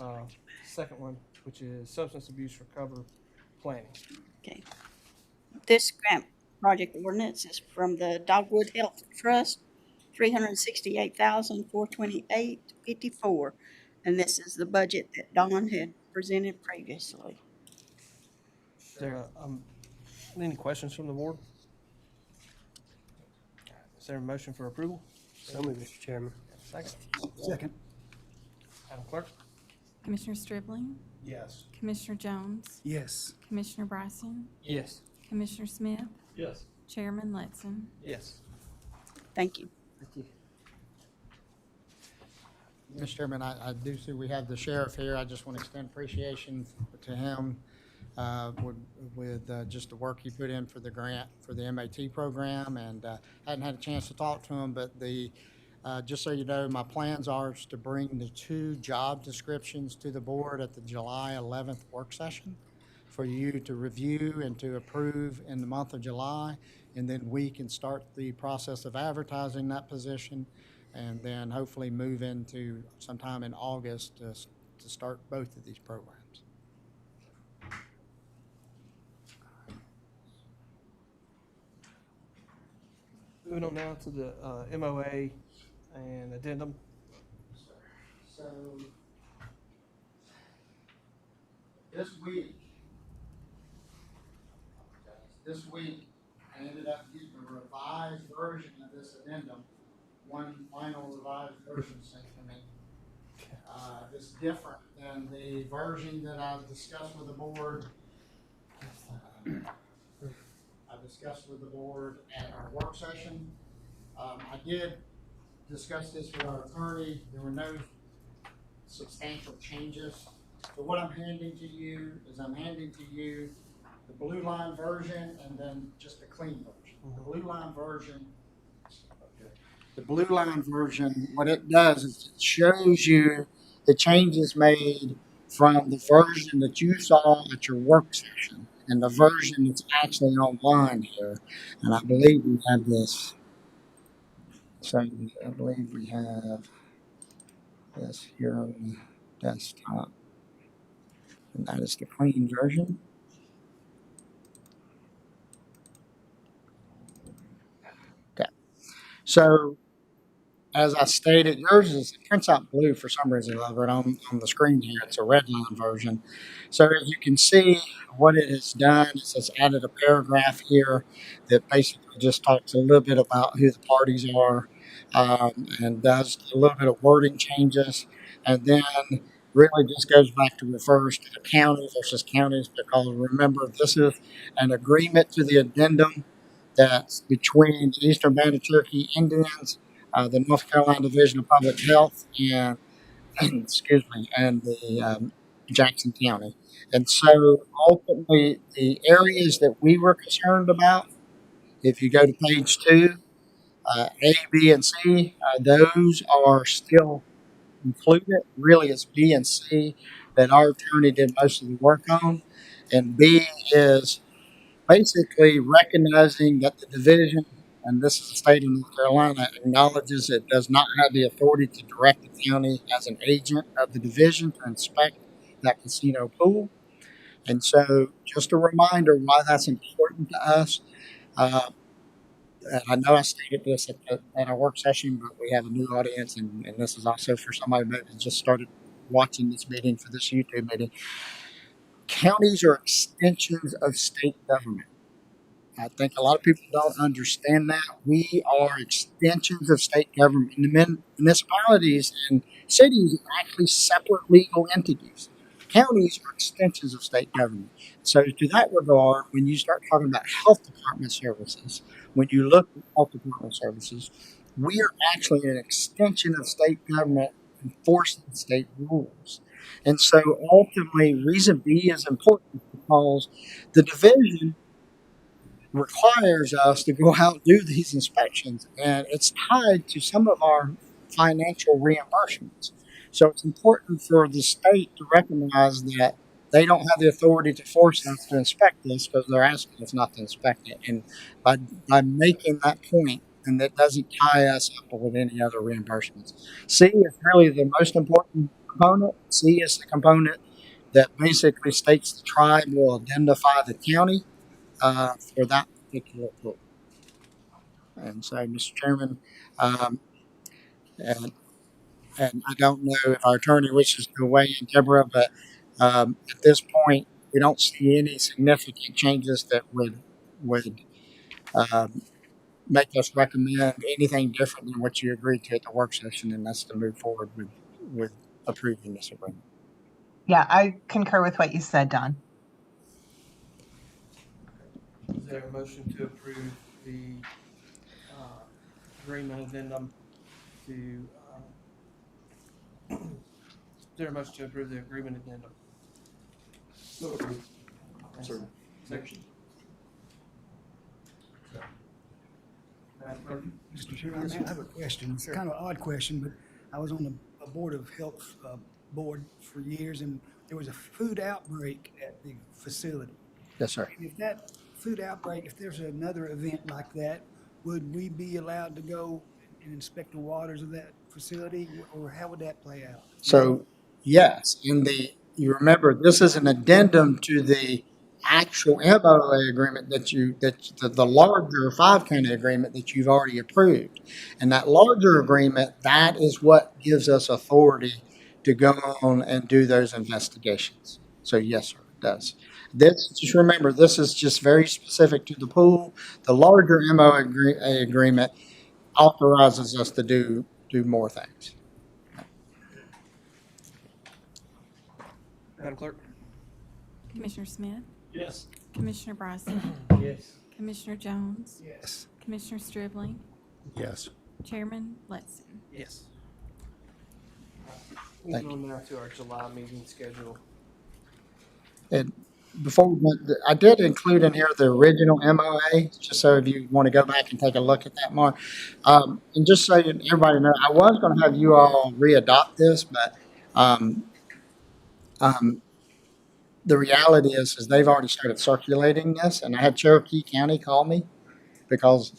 second one, which is substance abuse recovery planning. Okay. This grant project ordinance is from the Dogwood Health Trust, $368,428.54. And this is the budget that Don had presented previously. Is there any questions from the board? Is there a motion for approval? So moved, Mr. Chairman. Second. Second. Madam Clerk? Commissioner Stribling, Yes. Commissioner Jones, Yes. Commissioner Bryson, Yes. Commissioner Smith, Yes. Chairman Letson. Yes. Thank you. Thank you. Mr. Chairman, I do see we have the sheriff here. I just want to extend appreciation to him with just the work he put in for the grant for the MAT program, and hadn't had a chance to talk to him, but just so you know, my plans are to bring the 2 job descriptions to the board at the July 11th work session for you to review and to approve in the month of July, and then we can start the process of advertising that position, and then hopefully move into sometime in August to start both of these programs. Moving on now to the MOA and addendum. So this week, I ended up getting a revised version of this addendum, one final revised version sent to me. It's different than the version that I discussed with the board. At our work session. I did discuss this with our attorney. There were no substantial changes. So what I'm handing to you is the blue line version and then just a clean version. The blue line version, what it does is it shows you the changes made from the version that you saw at your work session and the version that's actually online here. And I believe we have this. So I believe we have this here on the desktop. And that is the clean version. Okay. So as I stated, yours is, it prints out blue for some reason or other, and on the screen here, it's a red line version. So as you can see, what it has done is it's added a paragraph here that basically just talks a little bit about who the parties are, and does a little bit of wording changes, and then really just goes back to refers to the county versus counties, because remember, this is an agreement to the addendum that's between the Eastern Band of Cherokee Indians, the North Carolina Division of Public Health, and excuse me, and the Jackson County. And so ultimately, the areas that we were concerned about, if you go to page 2, A, B, and C, those are still included. Really, it's B and C that our attorney did most of the work on. And B is basically recognizing that the division, and this is the state of North Carolina, acknowledges it does not have the authority to direct the county as an agent of the division to inspect that casino pool. And so, just a reminder why that's important to us. And I know I stated this at our work session, but we have a new audience, and this is also for somebody that just started watching this meeting for this YouTube meeting. Counties are extensions of state government. I think a lot of people don't understand that. We are extensions of state government. And municipalities and cities are actually separate legal entities. Counties are extensions of state government. So, to that regard, when you start talking about health department services, when you look at health department services, we are actually an extension of state government enforcing state rules. And so, ultimately, reason B is important because the division requires us to go out and do these inspections, and it's tied to some of our financial reimbursements. So it's important for the state to recognize that they don't have the authority to force us to inspect this because they're asking us not to inspect it. And by making that point, and that doesn't tie us up with any other reimbursements. C is really the most important component. C is the component that basically states the tribe will identify the county for that particular pool. And so, Mr. Chairman, and I don't know if our attorney wishes to weigh in, Deborah, but at this point, we don't see any significant changes that would make us recommend anything different than what you agreed to at the work session, and that's to move forward with approving this agreement. Yeah, I concur with what you said, Don. Is there a motion to approve the agreement addendum to? Is there a motion to approve the agreement addendum? So approved. Sir. Section. Mr. Chairman, I have a question. It's kind of an odd question, but I was on the Board of Health board for years, and there was a food outbreak at the facility. Yes, sir. And if that food outbreak, if there's another event like that, would we be allowed to go and inspect the waters of that facility, or how would that play out? So, yes, you remember this is an addendum to the actual MOA agreement that the larger 5-county agreement that you've already approved. And that larger agreement, that is what gives us authority to go on and do those investigations. So yes, sir, it does. Just remember, this is just very specific to the pool. The larger MOA agreement authorizes us to do more things. Madam Clerk? Commissioner Smith, Yes. Commissioner Bryson, Yes. Commissioner Jones, Yes. Commissioner Stribling, Yes. Chairman Letson. Yes. Thank Moving on now to our July meeting schedule. And before we went, I did include in here the original MOA, just so if you want to go back and take a look at that, Mark. And just so everybody knows, I was going to have you all re-adopt this, but the reality is they've already started circulating this, and I had Cherokee County call me because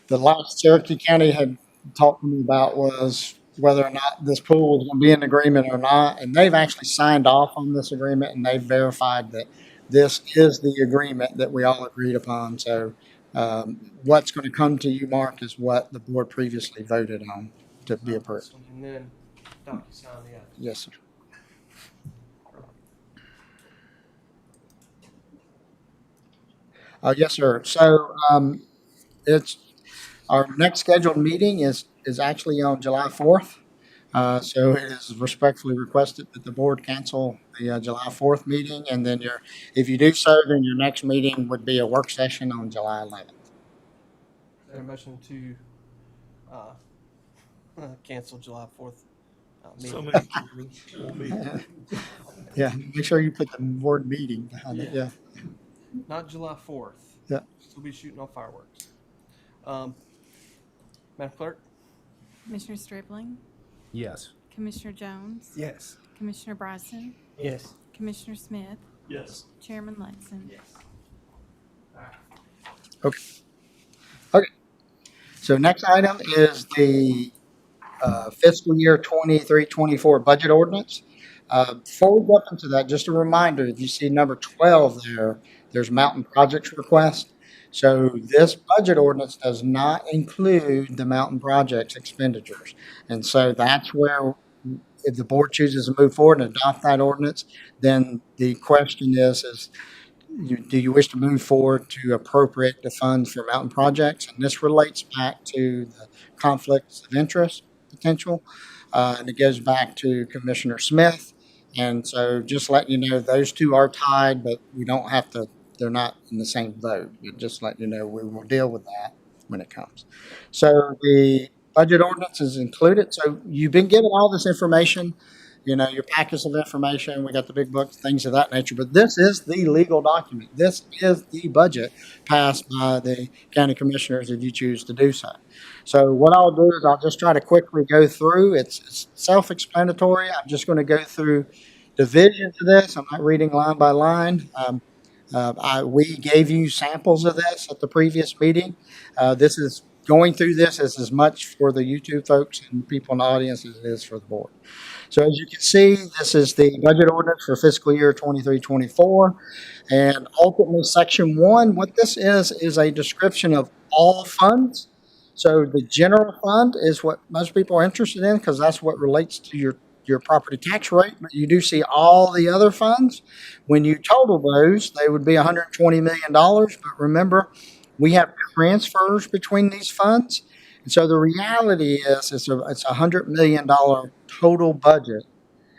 the last Cherokee County had talked to me about was whether or not this pool was going to be in agreement or not, and they've actually signed off on this agreement, and they've verified that this is the agreement that we all agreed upon. So what's going to come to you, Mark, is what the board previously voted on to be approved. And then DocuSign the other. Yes, sir. Yes, sir. So, it's, our next scheduled meeting is actually on July 4th. So it is respectfully requested that the board cancel the July 4th meeting, and then if you do so, then your next meeting would be a work session on July 11th. Is there a motion to cancel July 4th So meeting? many Chairman, full meeting. Yeah, make sure you put the word meeting behind it, yeah. Not July 4th. Yeah. Still be shooting off fireworks. Madam Clerk? Commissioner Stribling, Yes. Commissioner Jones, Yes. Commissioner Bryson, Yes. Commissioner Smith, Yes. Chairman Letson. Okay. So next item is the fiscal year 23-24 budget ordinance. Before we jump into that, just a reminder, if you see number 12 there, there's mountain projects request. So this budget ordinance does not include the mountain projects expenditures. And so that's where, if the board chooses to move forward and adopt that ordinance, then the question is do you wish to move forward to appropriate the funds for mountain projects? And this relates back to the conflicts of interest potential. And it goes back to Commissioner Smith. And so just letting you know, those two are tied, but we don't have to, they're not in the same vote. But just letting you know, we will deal with that when it comes. So the budget ordinance is included. So you've been given all this information, you know, your packets of information. We got the big books, things of that nature. But this is the legal document. This is the budget passed by the county commissioners if you choose to do so. So what I'll do is I'll just try to quickly go through. It's self-explanatory. I'm just going to go through divisions of this. I'm not reading line by line. We gave you samples of this at the previous meeting. This is going through this is as much for the YouTube folks and people in the audience as it is for the board. So as you can see, this is the budget ordinance for fiscal year 23-24. And ultimately, section 1, what this is a description of all funds. So the general fund is what most people are interested in because that's what relates to your property tax rate. But you do see all the other funds. When you total those, they would be $120 million. But remember, we have transfers between these funds. And so the reality is it's a $100 million total budget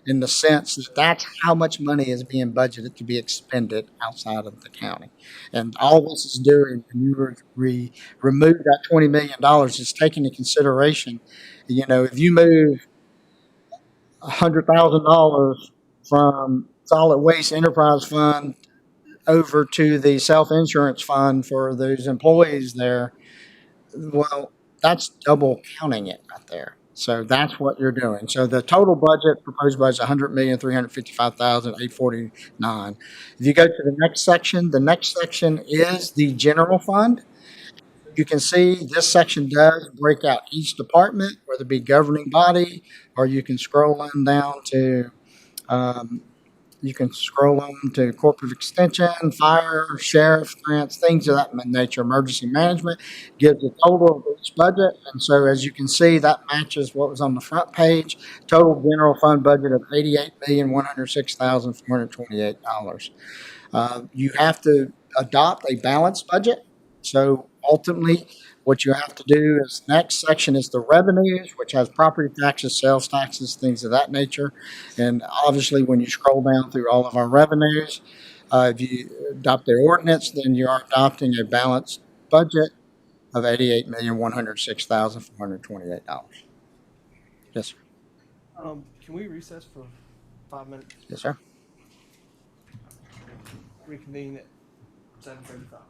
in the sense that that's how much money is being budgeted to be expended outside of the county. And all this is doing when you remove that $20 million is taking into consideration, you know, if you move $100,000 from solid waste enterprise fund over to the self-insurance fund for those employees there, well, that's double counting it right there. So that's what you're doing. So the total budget, proposed budget, $100,355,849. If you go to the next section is the general fund. You can see this section does break out each department, whether it be governing body, or you can scroll on down to corporate extension, fire, sheriff, grants, things of that nature, emergency management, gives a total of each budget. And so as you can see, that matches what was on the front page, total general fund budget of $88,106,428. You have to adopt a balanced budget. So ultimately, what you have to do is next section is the revenues, which has property taxes, sales taxes, things of that nature. And obviously, when you scroll down through all of our revenues, if you adopt the ordinance, then you are adopting a balanced budget of $88,106,428. Yes, sir. Can we recess for 5 minutes? Yes, sir. Reconvene at 7:35.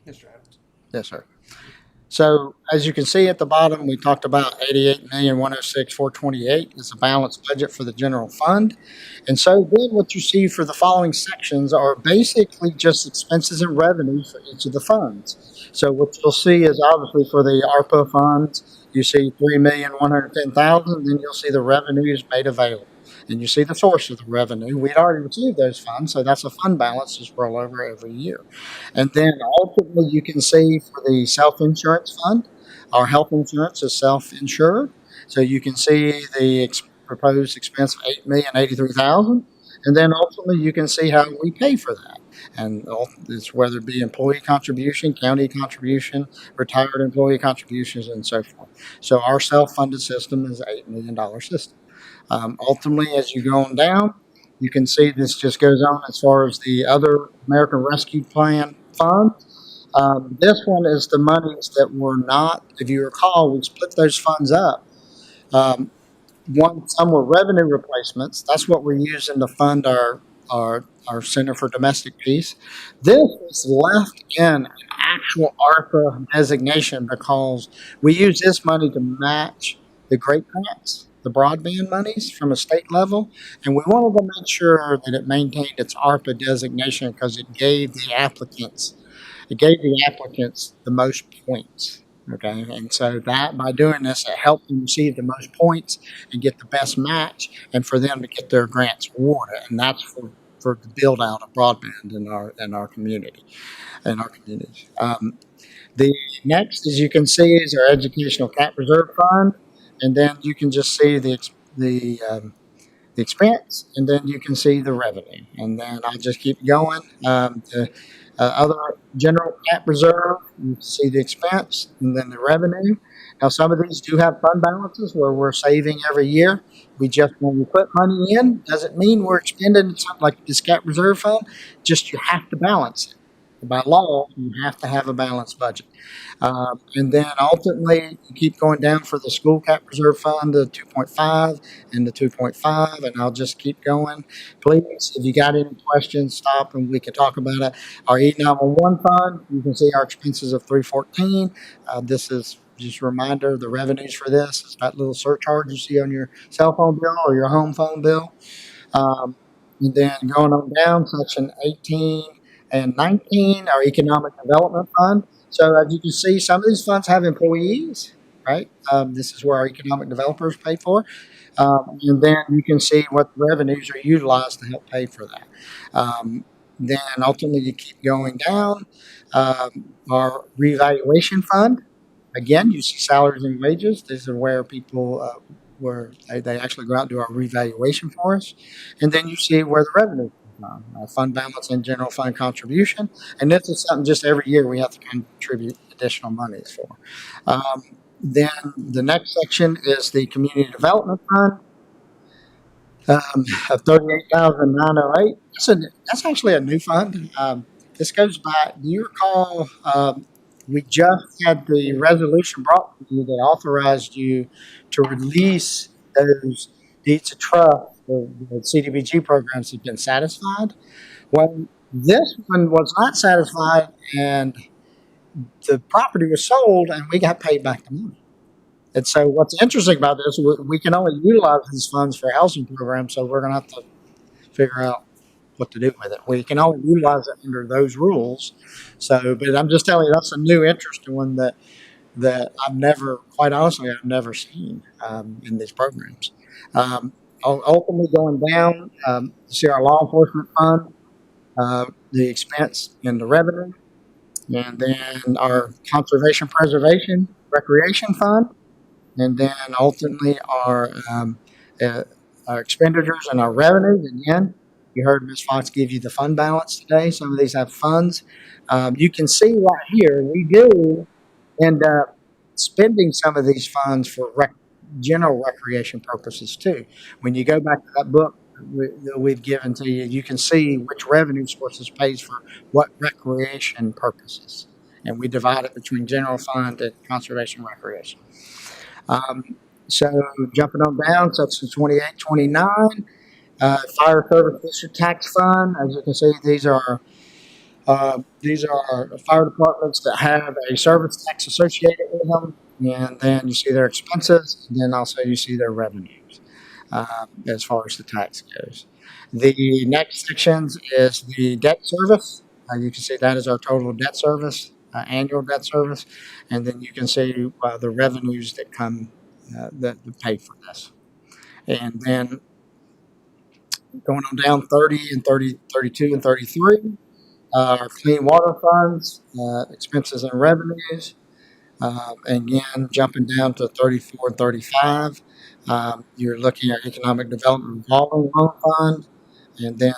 Mr. Adams. Yes, sir. So as you can see at the bottom, we talked about 88,106,428 is the balanced budget for the general fund. And so then what you see for the following sections are basically just expenses and revenues for each of the funds. So what you'll see is obviously for the ARPA funds, you see 3,110,000, then you'll see the revenues made available. And you see the source of the revenue. We'd already received those funds, so that's a fund balance just roll over every year. And then ultimately you can see for the self-insurance fund, our health insurance is self-insured. So you can see the proposed expense of $8,083,000. And then ultimately you can see how we pay for that. And it's whether it be employee contribution, county contribution, retired employee contributions, and so forth. So our self-funded system is an $8 million system. Ultimately, as you go on down, you can see this just goes on as far as the other American Rescue Plan fund. This one is the monies that were not, if you recall, we split those funds up. Some were revenue replacements. That's what we're using to fund our Center for Domestic Peace. This was left in an actual ARPA designation because we use this money to match the great grants, the broadband monies from a state level, and we wanted to make sure that it maintained its ARPA designation because it gave the applicants the most points. Okay, and so that by doing this, it helped them receive the most points and get the best match, and for them to get their grants awarded, and that's for the build out of broadband in our community, The next, as you can see, is our Educational Cap Reserve Fund. And then you can just see the expense, and then you can see the revenue. And then I'll just keep going. The other general cap reserve, you can see the expense and then the revenue. Now, some of these do have fund balances where we're saving every year. When we put money in, doesn't mean we're expending something like this cap reserve fund. Just you have to balance it. By law, you have to have a balanced budget. And then ultimately, you keep going down for the school cap reserve fund, the 2.5 and the 2.5, and I'll just keep going. Please, if you got any questions, stop and we can talk about it. Our E911 fund, you can see our expenses of 314. This is just a reminder, the revenues for this is that little surcharge you see on your cell phone bill or your home phone bill. And then going on down, section 18 and 19, our Economic Development Fund. So as you can see, some of these funds have employees, right? This is where our economic developers pay for. And then you can see what revenues are utilized to help pay for that. Then ultimately you keep going down. Our Revaluation Fund, again, you see salaries and wages. These are where people where they actually go out and do our revaluation for us. And then you see where the revenue fund balance and general fund contribution. And this is something just every year we have to contribute additional monies for. Then the next section is the Community Development Fund of $38,908. That's actually a new fund. This goes back, do you recall we just had the resolution brought to you that authorized you to release those deeds of trust. The CDBG programs have been satisfied. Well, this one was not satisfied, and the property was sold, and we got paid back the money. And so what's interesting about this, we can only utilize these funds for housing programs, so we're going to have to figure out what to do with it. We can only utilize it under those rules. So, but I'm just telling you, that's a new interesting one that I've never, quite honestly, I've never seen in these programs. Ultimately going down, see our law enforcement fund, the expense and the revenue, and then our conservation preservation recreation fund, and then ultimately our expenditures and our revenues. Again, you heard Ms. Fox give you the fund balance today. Some of these have funds. You can see right here, we do end up spending some of these funds for general recreation purposes too. When you go back to that book that we've given to you, you can see which revenue sources pays for what recreation purposes. And we divide it between general fund and conservation recreation. So jumping on down, section 2829, fire service district tax fund. As you can see, these are These are fire departments that have a service tax associated with them, and then you see their expenses, and then also you see their revenues as far as the tax goes. The next sections is the debt service. You can see that is our total debt service, annual debt service, and then you can see the revenues that come that pay for this. And then going on down 30 and 30, 32 and 33, our clean water funds, expenses and revenues. Again, jumping down to 34 and 35, you're looking at economic development revolving loan fund, and then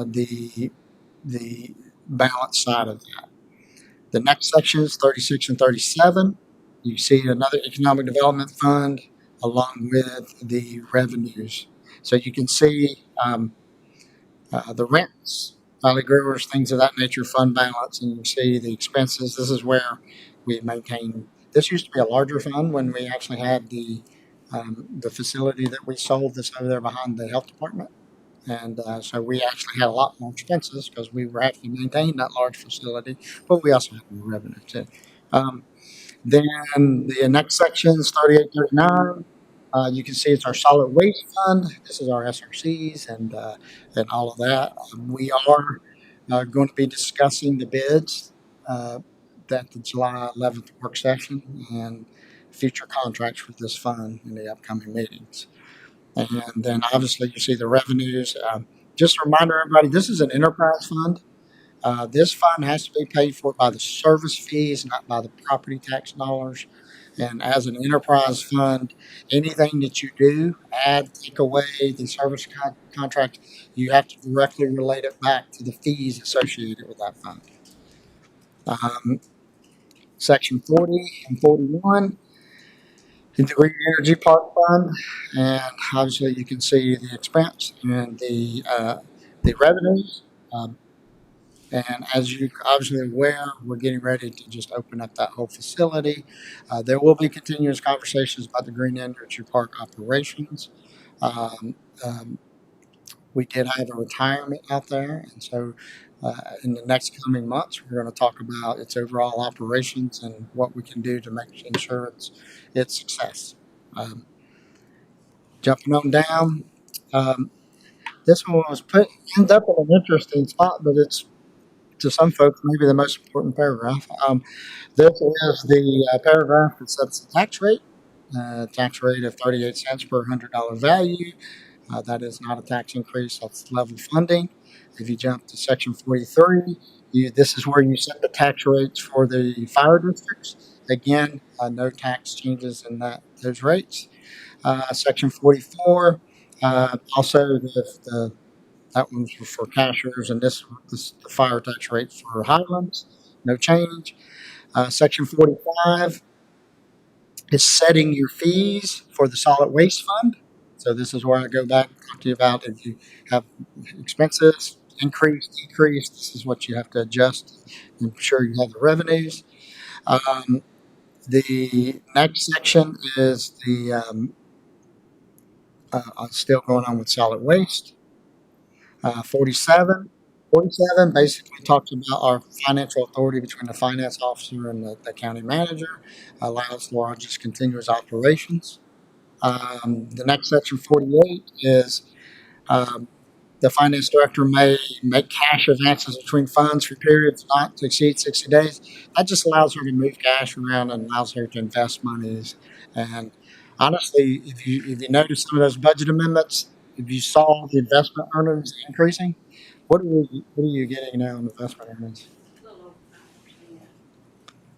the balance side of that. The next section is 36 and 37. You see another economic development fund along with the revenues. So you can see the rents, valley growers, things of that nature, fund balance, and you see the expenses. This is where we maintain. This used to be a larger fund when we actually had the facility that we sold this over there behind the health department. And so we actually had a lot more expenses because we were having to maintain that large facility, but we also had more revenue too. Then the next section is 38, 39. You can see it's our solid waste fund. This is our SRCs and all of that. We are going to be discussing the bids at the July 11th work session and future contracts for this fund in the upcoming meetings. And then obviously you see the revenues. Just a reminder, everybody, this is an enterprise fund. This fund has to be paid for by the service fees, not by the property tax dollars. And as an enterprise fund, anything that you do, add, take away the service contract, you have to directly relate it back to the fees associated with that fund. Section 40 and 41. The Green Energy Park Fund, and obviously you can see the expense and the revenues. And as you're obviously aware, we're getting ready to just open up that whole facility. There will be continuous conversations about the Green Energy Park operations. We did have a retirement out there, and so in the next coming months, we're going to talk about its overall operations and what we can do to make ensure its success. Jumping on down, this one was ends up in an interesting spot, but it's to some folks maybe the most important paragraph. This is the paragraph that sets the tax rate of 38 cents per $100 value. That is not a tax increase, that's level funding. If you jump to section 43, this is where you set the tax rates for the fire districts. Again, no tax changes in those rates. Section 44, also that one's for cashers, and this the fire tax rate for Highlands, no change. Section 45 is setting your fees for the solid waste fund. So this is where I go back and talk to you about if you have expenses, increase, decrease, this is what you have to adjust and ensure you have the revenues. The next section is the still going on with solid waste. 47 basically talks about our financial authority between the finance officer and the county manager, allows for just continuous operations. The next section, 48, is the finance director may make cash advances between funds for periods not to exceed 60 days. That just allows her to move cash around and allows her to invest monies. And honestly, if you notice some of those budget amendments, if you saw the investment earnings increasing, what are you getting now in investment earnings?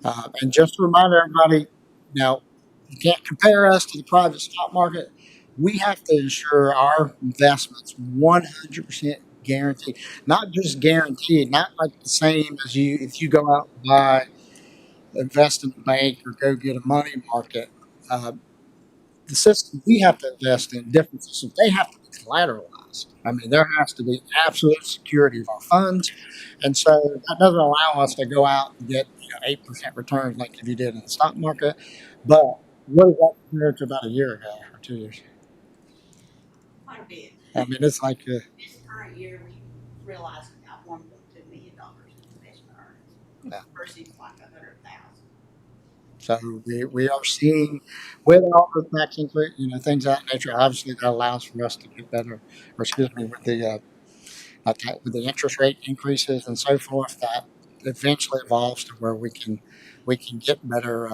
And just to remind everybody, now you can't compare us to the private stock market. We have to ensure our investments 100% guaranteed. Not just guaranteed, not like the same as if you go out and invest in a bank or go get a money market. The system we have to invest in, different systems, they have to be collateralized. I mean, there has to be absolute security of our funds. And so that doesn't allow us to go out and get 8% returns like if you did in the stock market. But what is that compared to about a year ago or 2 years? Quite a bit. I mean, it's like This current year, we realized about $1.2 million in investment. Yeah. versus like 100,000. So we are seeing with all the tax increase, things of that nature, obviously that allows for us to get better, or excuse me, with the interest rate increases and so forth, that eventually evolves to where we can get better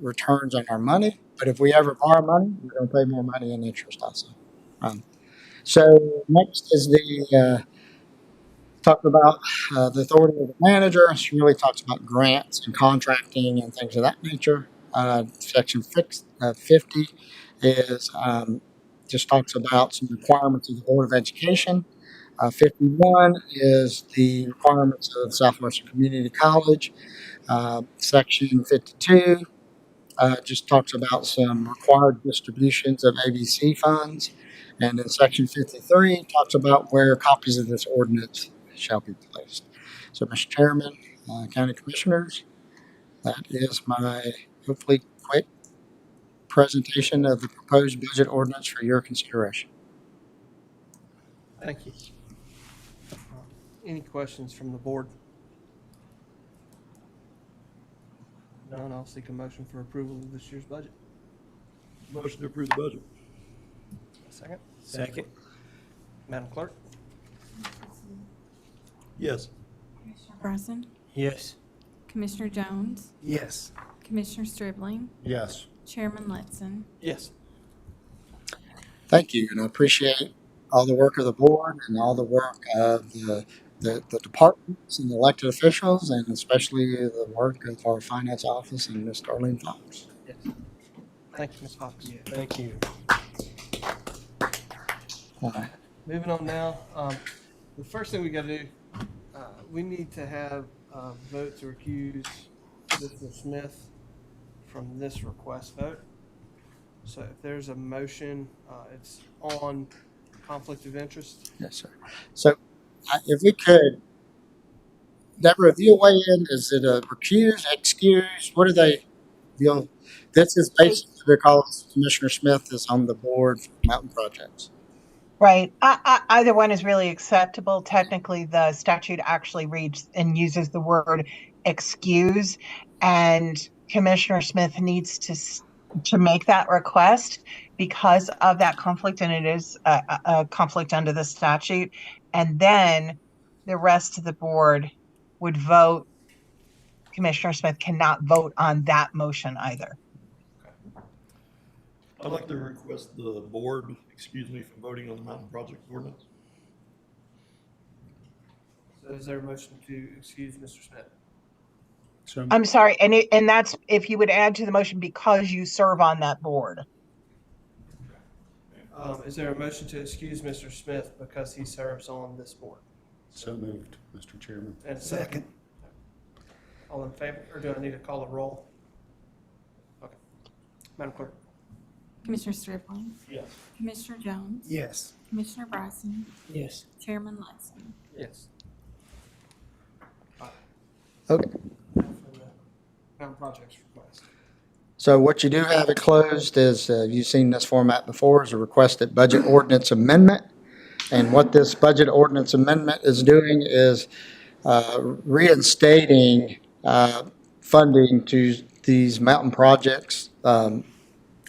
returns on our money. But if we ever borrow money, we're going to pay more money in interest also. So next is the talk about the authority of the manager. She really talks about grants and contracting and things of that nature. Section 50 is just talks about some requirements of the Board of Education. 51 is the requirements of Southwestern Community College. Section 52 just talks about some required distributions of ABC funds. And then Section 53 talks about where copies of this ordinance shall be placed. So, Mr. Chairman, County Commissioners, that is my hopefully quick presentation of the proposed budget ordinance for your consideration. Thank you. Any questions from the board? None, I'll seek a motion for approval of this year's budget. Motion to approve the budget. A second. Second. Madam Clerk? Yes. Commissioner Bryson? Yes. Commissioner Jones? Yes. Commissioner Stribling? Yes. Chairman Letson? Yes. Thank you, and I appreciate all the work of the board and all the work of the departments and elected officials, and especially the work of our finance office and Ms. Darlene Fox. Yes. Thank you, Ms. Fox. Thank you. Moving on now, the first thing we gotta do, we need to have a vote to recuse Mr. Smith from this request vote. So if there's a motion, it's on conflict of interest. Yes, sir. So if we could, Deborah, if you weigh in, is it a recuse, excuse? What are they? This is basically because Commissioner Smith is on the board for Mountain Projects. Right. Either one is really acceptable. Technically, the statute actually reads and uses the word excuse, and Commissioner Smith needs to make that request because of that conflict, and it is a conflict under the statute. And then the rest of the board would vote. Commissioner Smith cannot vote on that motion either. I'd like to request the board excuse me from voting on the Mountain Project ordinance. So is there a motion to excuse Mr. Smith? So I'm sorry, and that's if you would add to the motion because you serve on that board. Is there a motion to excuse Mr. Smith because he serves on this board? so moved, Mr. Chairman. And a second. All in favor, or do I need to call a roll? Okay. Madam Clerk? Commissioner Stribling? Yes. Commissioner Jones? Yes. Commissioner Bryson? Yes. Chairman Letson? Yes. Okay. Mountain Projects request. So what you do have it closed is, you've seen this format before, is a requested budget ordinance amendment. And what this budget ordinance amendment is doing is reinstating funding to these mountain projects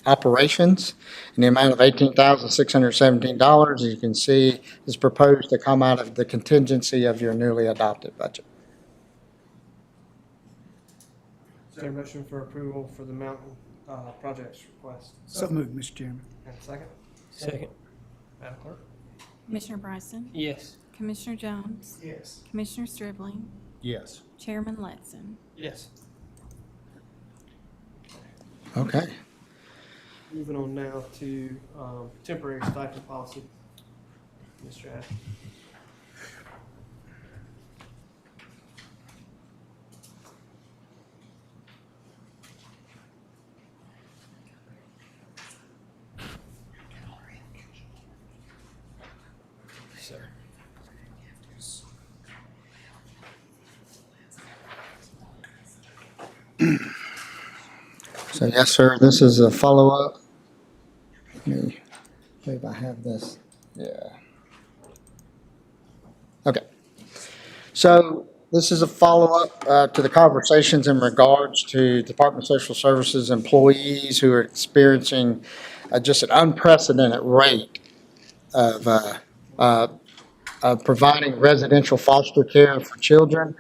operations in the amount of $18,617, as you can see, is proposed to come out of the contingency of your newly adopted budget. Is there a motion for approval for the Mountain Projects request? So moved, Mr. Chairman. And a second? Second. Madam Clerk? Commissioner Bryson? Yes. Commissioner Jones? Yes. Commissioner Stribling? Yes. Chairman Letson? Yes. Okay. Moving on now to temporary stipend policy. Mr. Ashby. Sir. So yes, sir, this is a follow-up. Let me see if I have this. Yeah. Okay. So This is a follow-up to the conversations in regards to Department of Social Services employees who are experiencing just an unprecedented rate of providing residential foster care for children.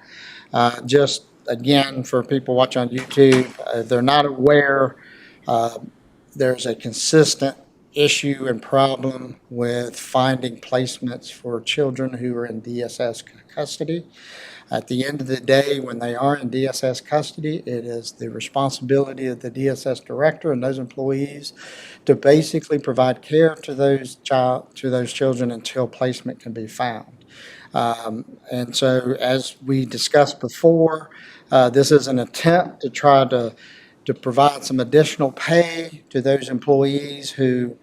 Just again, for people watching on YouTube, if they're not aware, there's a consistent issue and problem with finding placements for children who are in DSS custody. At the end of the day, when they are in DSS custody, it is the responsibility of the DSS director and those employees to basically provide care to those children until placement can be found. And so, as we discussed before, this is an attempt to try to provide some additional pay to those employees who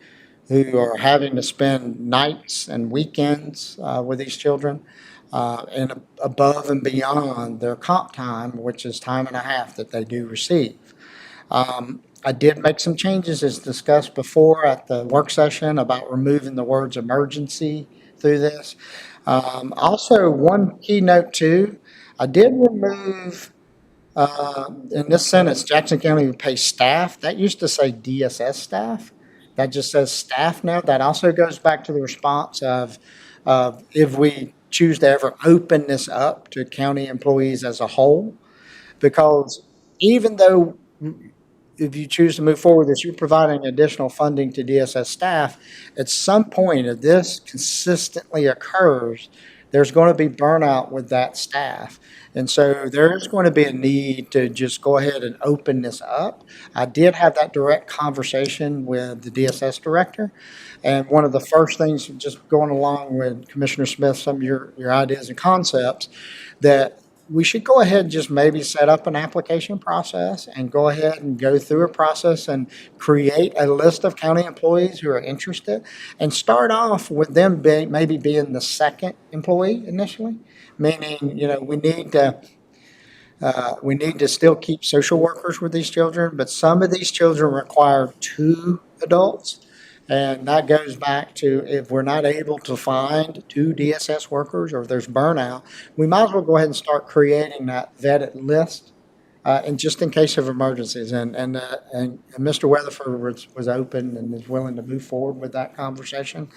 are having to spend nights and weekends with these children. And above and beyond their comp time, which is time and a half that they do receive. I did make some changes as discussed before at the work session about removing the words emergency through this. Also, one key note too, I did remove in this sentence, Jackson County would pay staff. That used to say DSS staff. That just says staff now. That also goes back to the response of if we choose to ever open this up to county employees as a whole, because even though if you choose to move forward with this, you're providing additional funding to DSS staff, at some point if this consistently occurs, there's going to be burnout with that staff. And so there's going to be a need to just go ahead and open this up. I did have that direct conversation with the DSS director. And one of the first things, just going along with Commissioner Smith, some of your ideas and concepts, that we should go ahead and just maybe set up an application process and go ahead and go through a process and create a list of county employees who are interested and start off with them maybe being the second employee initially, meaning, we need to still keep social workers with these children, but some of these children require 2 adults. And that goes back to if we're not able to find 2 DSS workers or if there's burnout, we might as well go ahead and start creating that vetted list, and just in case of emergencies. And Mr. Weatherford was open and is willing to move forward with that conversation.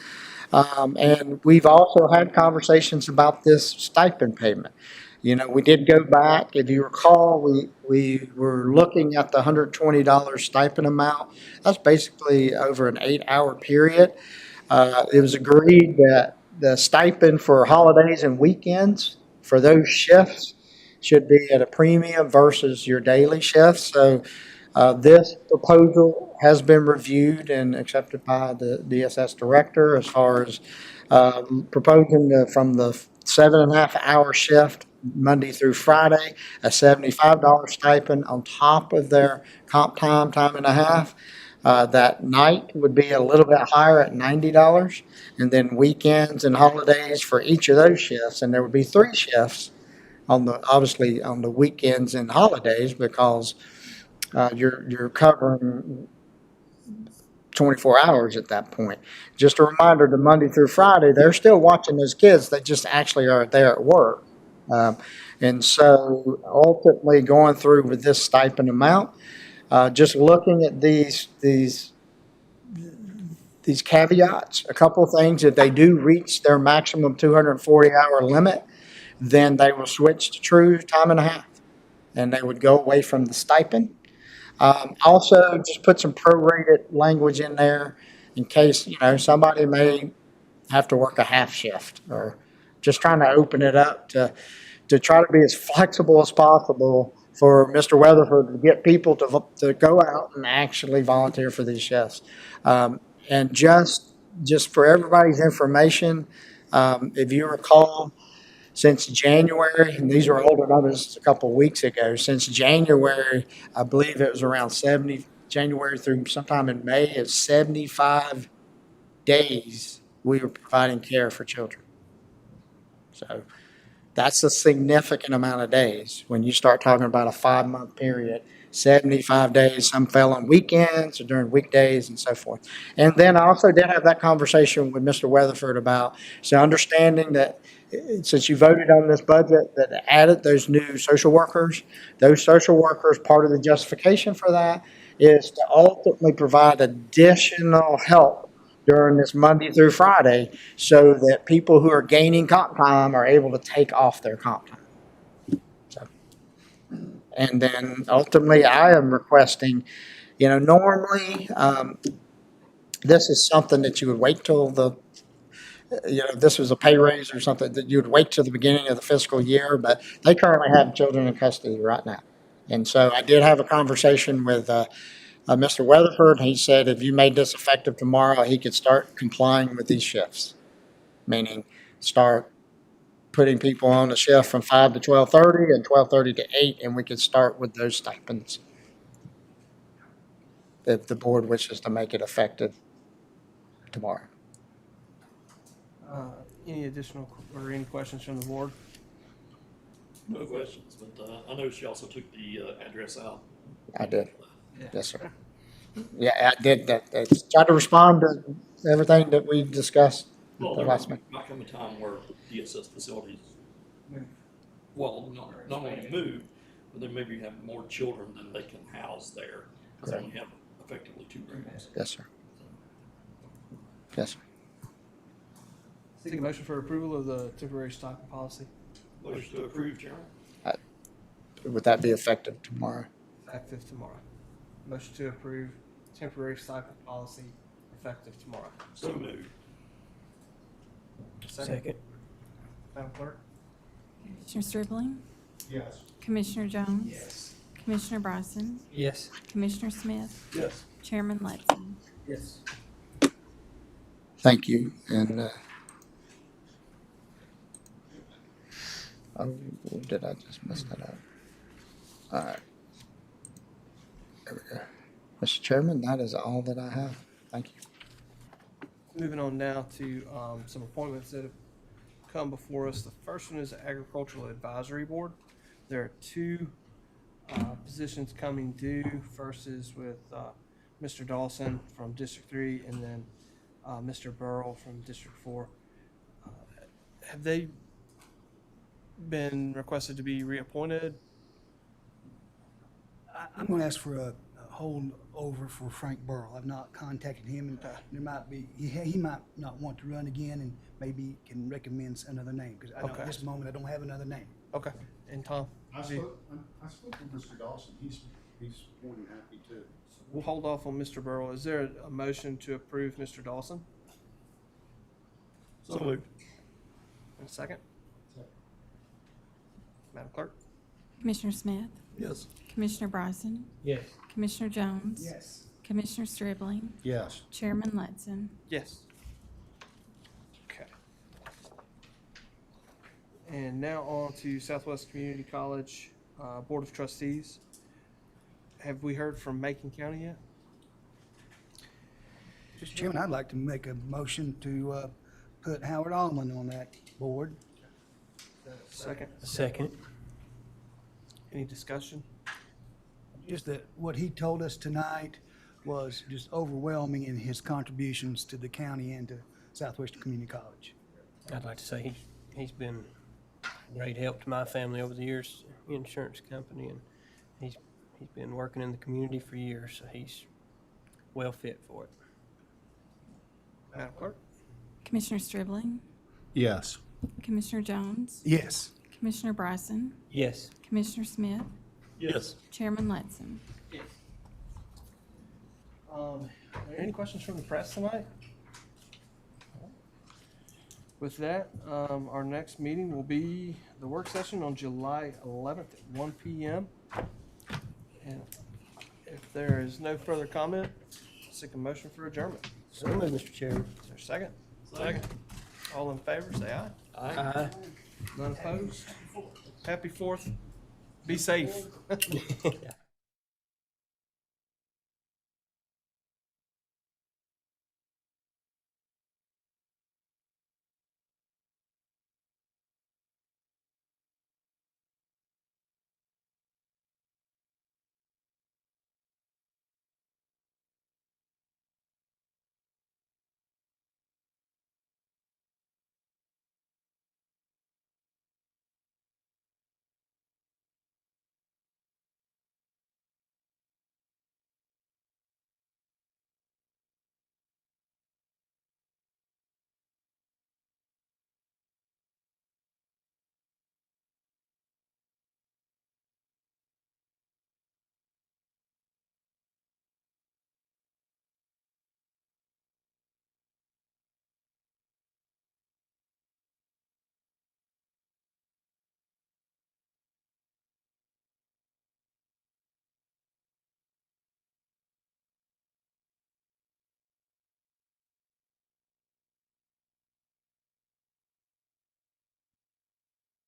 And we've also had conversations about this stipend payment. We did go back, if you recall, we were looking at the $120 stipend amount. That's basically over an 8-hour period. It was agreed that the stipend for holidays and weekends for those shifts should be at a premium versus your daily shifts. So this proposal has been reviewed and accepted by the DSS director as far as proposing from the 7.5-hour shift Monday through Friday, a $75 stipend on top of their comp time and a half. That night would be a little bit higher at $90, and then weekends and holidays for each of those shifts. And there would be 3 shifts obviously on the weekends and holidays, because you're covering 24 hours at that point. Just a reminder, the Monday through Friday, they're still watching those kids. They just actually are there at work. And so ultimately going through with this stipend amount, just looking at these caveats, a couple of things, if they do reach their maximum 240-hour limit, then they will switch to true time and a half, and they would go away from the stipend. Also, just put some prorated language in there in case, somebody may have to work a half shift, or just trying to open it up to try to be as flexible as possible for Mr. Weatherford to get people to go out and actually volunteer for these shifts. And just for everybody's information, if you recall, since January, and these are older numbers, a couple of weeks ago, since January, I believe it was around January through sometime in May, it's 75 days we were providing care for children. So that's a significant amount of days. When you start talking about a 5-month period, 75 days, some fell on weekends or during weekdays and so forth. And then I also did have that conversation with Mr. Weatherford about, so understanding that since you voted on this budget that added those new social workers, those social workers, part of the justification for that is to ultimately provide additional help during this Monday through Friday so that people who are gaining comp time are able to take off their comp time. So, and then ultimately I am requesting, normally, this is something that you would wait till if this was a pay raise or something, that you would wait till the beginning of the fiscal year, but they currently have children in custody right now. And so I did have a conversation with Mr. Weatherford. He said if you made this effective tomorrow, he could start complying with these shifts, meaning start putting people on the shift from 5 to 12:30 and 12:30 to 8, and we could start with those stipends if the board wishes to make it effective tomorrow. Any additional or any questions from the board? No questions, but I know she also took the address out. I did. Yes, sir. Yeah, I did that. Tried to respond to everything that we discussed at Well, the there last meeting. might come a time where DSS facilities, well, not only move, but they maybe have more children than they can house there. Because they only have effectively 2 rooms. Yes, sir. Yes, sir. Take a motion for approval of the temporary stipend policy, Motion to approve, Chairman. Would that be effective tomorrow? effective tomorrow. Motion to approve temporary stipend policy effective tomorrow. So moved. Second. Madam Clerk? Commissioner Stribling? Yes. Commissioner Jones? Commissioner Bryson? Yes. Commissioner Smith? Yes. Chairman Letson? Yes. Thank you. And, did I just mess that up? All right. There we go. Mr. Chairman, that is all that I have. Thank you. Moving on now to some appointments that have come before us. The first one is the Agricultural Advisory Board. There are 2 positions coming due. First is with Mr. Dawson from District 3 and then Mr. Burrell from District 4. Have they been requested to be reappointed? I'm going to ask for a hold over for Frank Burrell. I've not contacted him, and there might be, he might not want to run again, and maybe can recommend another name, because Okay. at this moment, I don't have another name. Okay. And Tom? I spoke with Mr. Dawson. He's more than happy to. We'll hold off on Mr. Burrell. Is there a motion to approve Mr. Dawson? So moved. And a second? Madam Clerk? Commissioner Smith? Yes. Commissioner Bryson? Yes. Commissioner Jones? Yes. Commissioner Stribling? Yes. Chairman Letson? Yes. Okay. And now on to Southwest Community College Board of Trustees. Have we heard from Macon County yet? Mr. Chairman, I'd like to make a motion to put Howard Allman on that board. Second. Second. Any discussion? Just that what he told us tonight was just overwhelming in his contributions to the county and to Southwestern Community College. I'd like to say he's been a great help to my family over the years, insurance company, and he's been working in the community for years, so he's well fit for it. Madam Clerk? Commissioner Stribling? Yes. Commissioner Jones? Yes. Commissioner Bryson? Yes. Commissioner Smith? Yes. Chairman Letson? Yes. Are there any questions from the press tonight? With that, our next meeting will be the work session on July 11th at 1 p.m. And if there is no further comment, seek a motion for adjournment. So moved, Mr. Chairman. Is there a second? Second. All in favor, say aye. Aye. None opposed? Happy 4th. Be safe.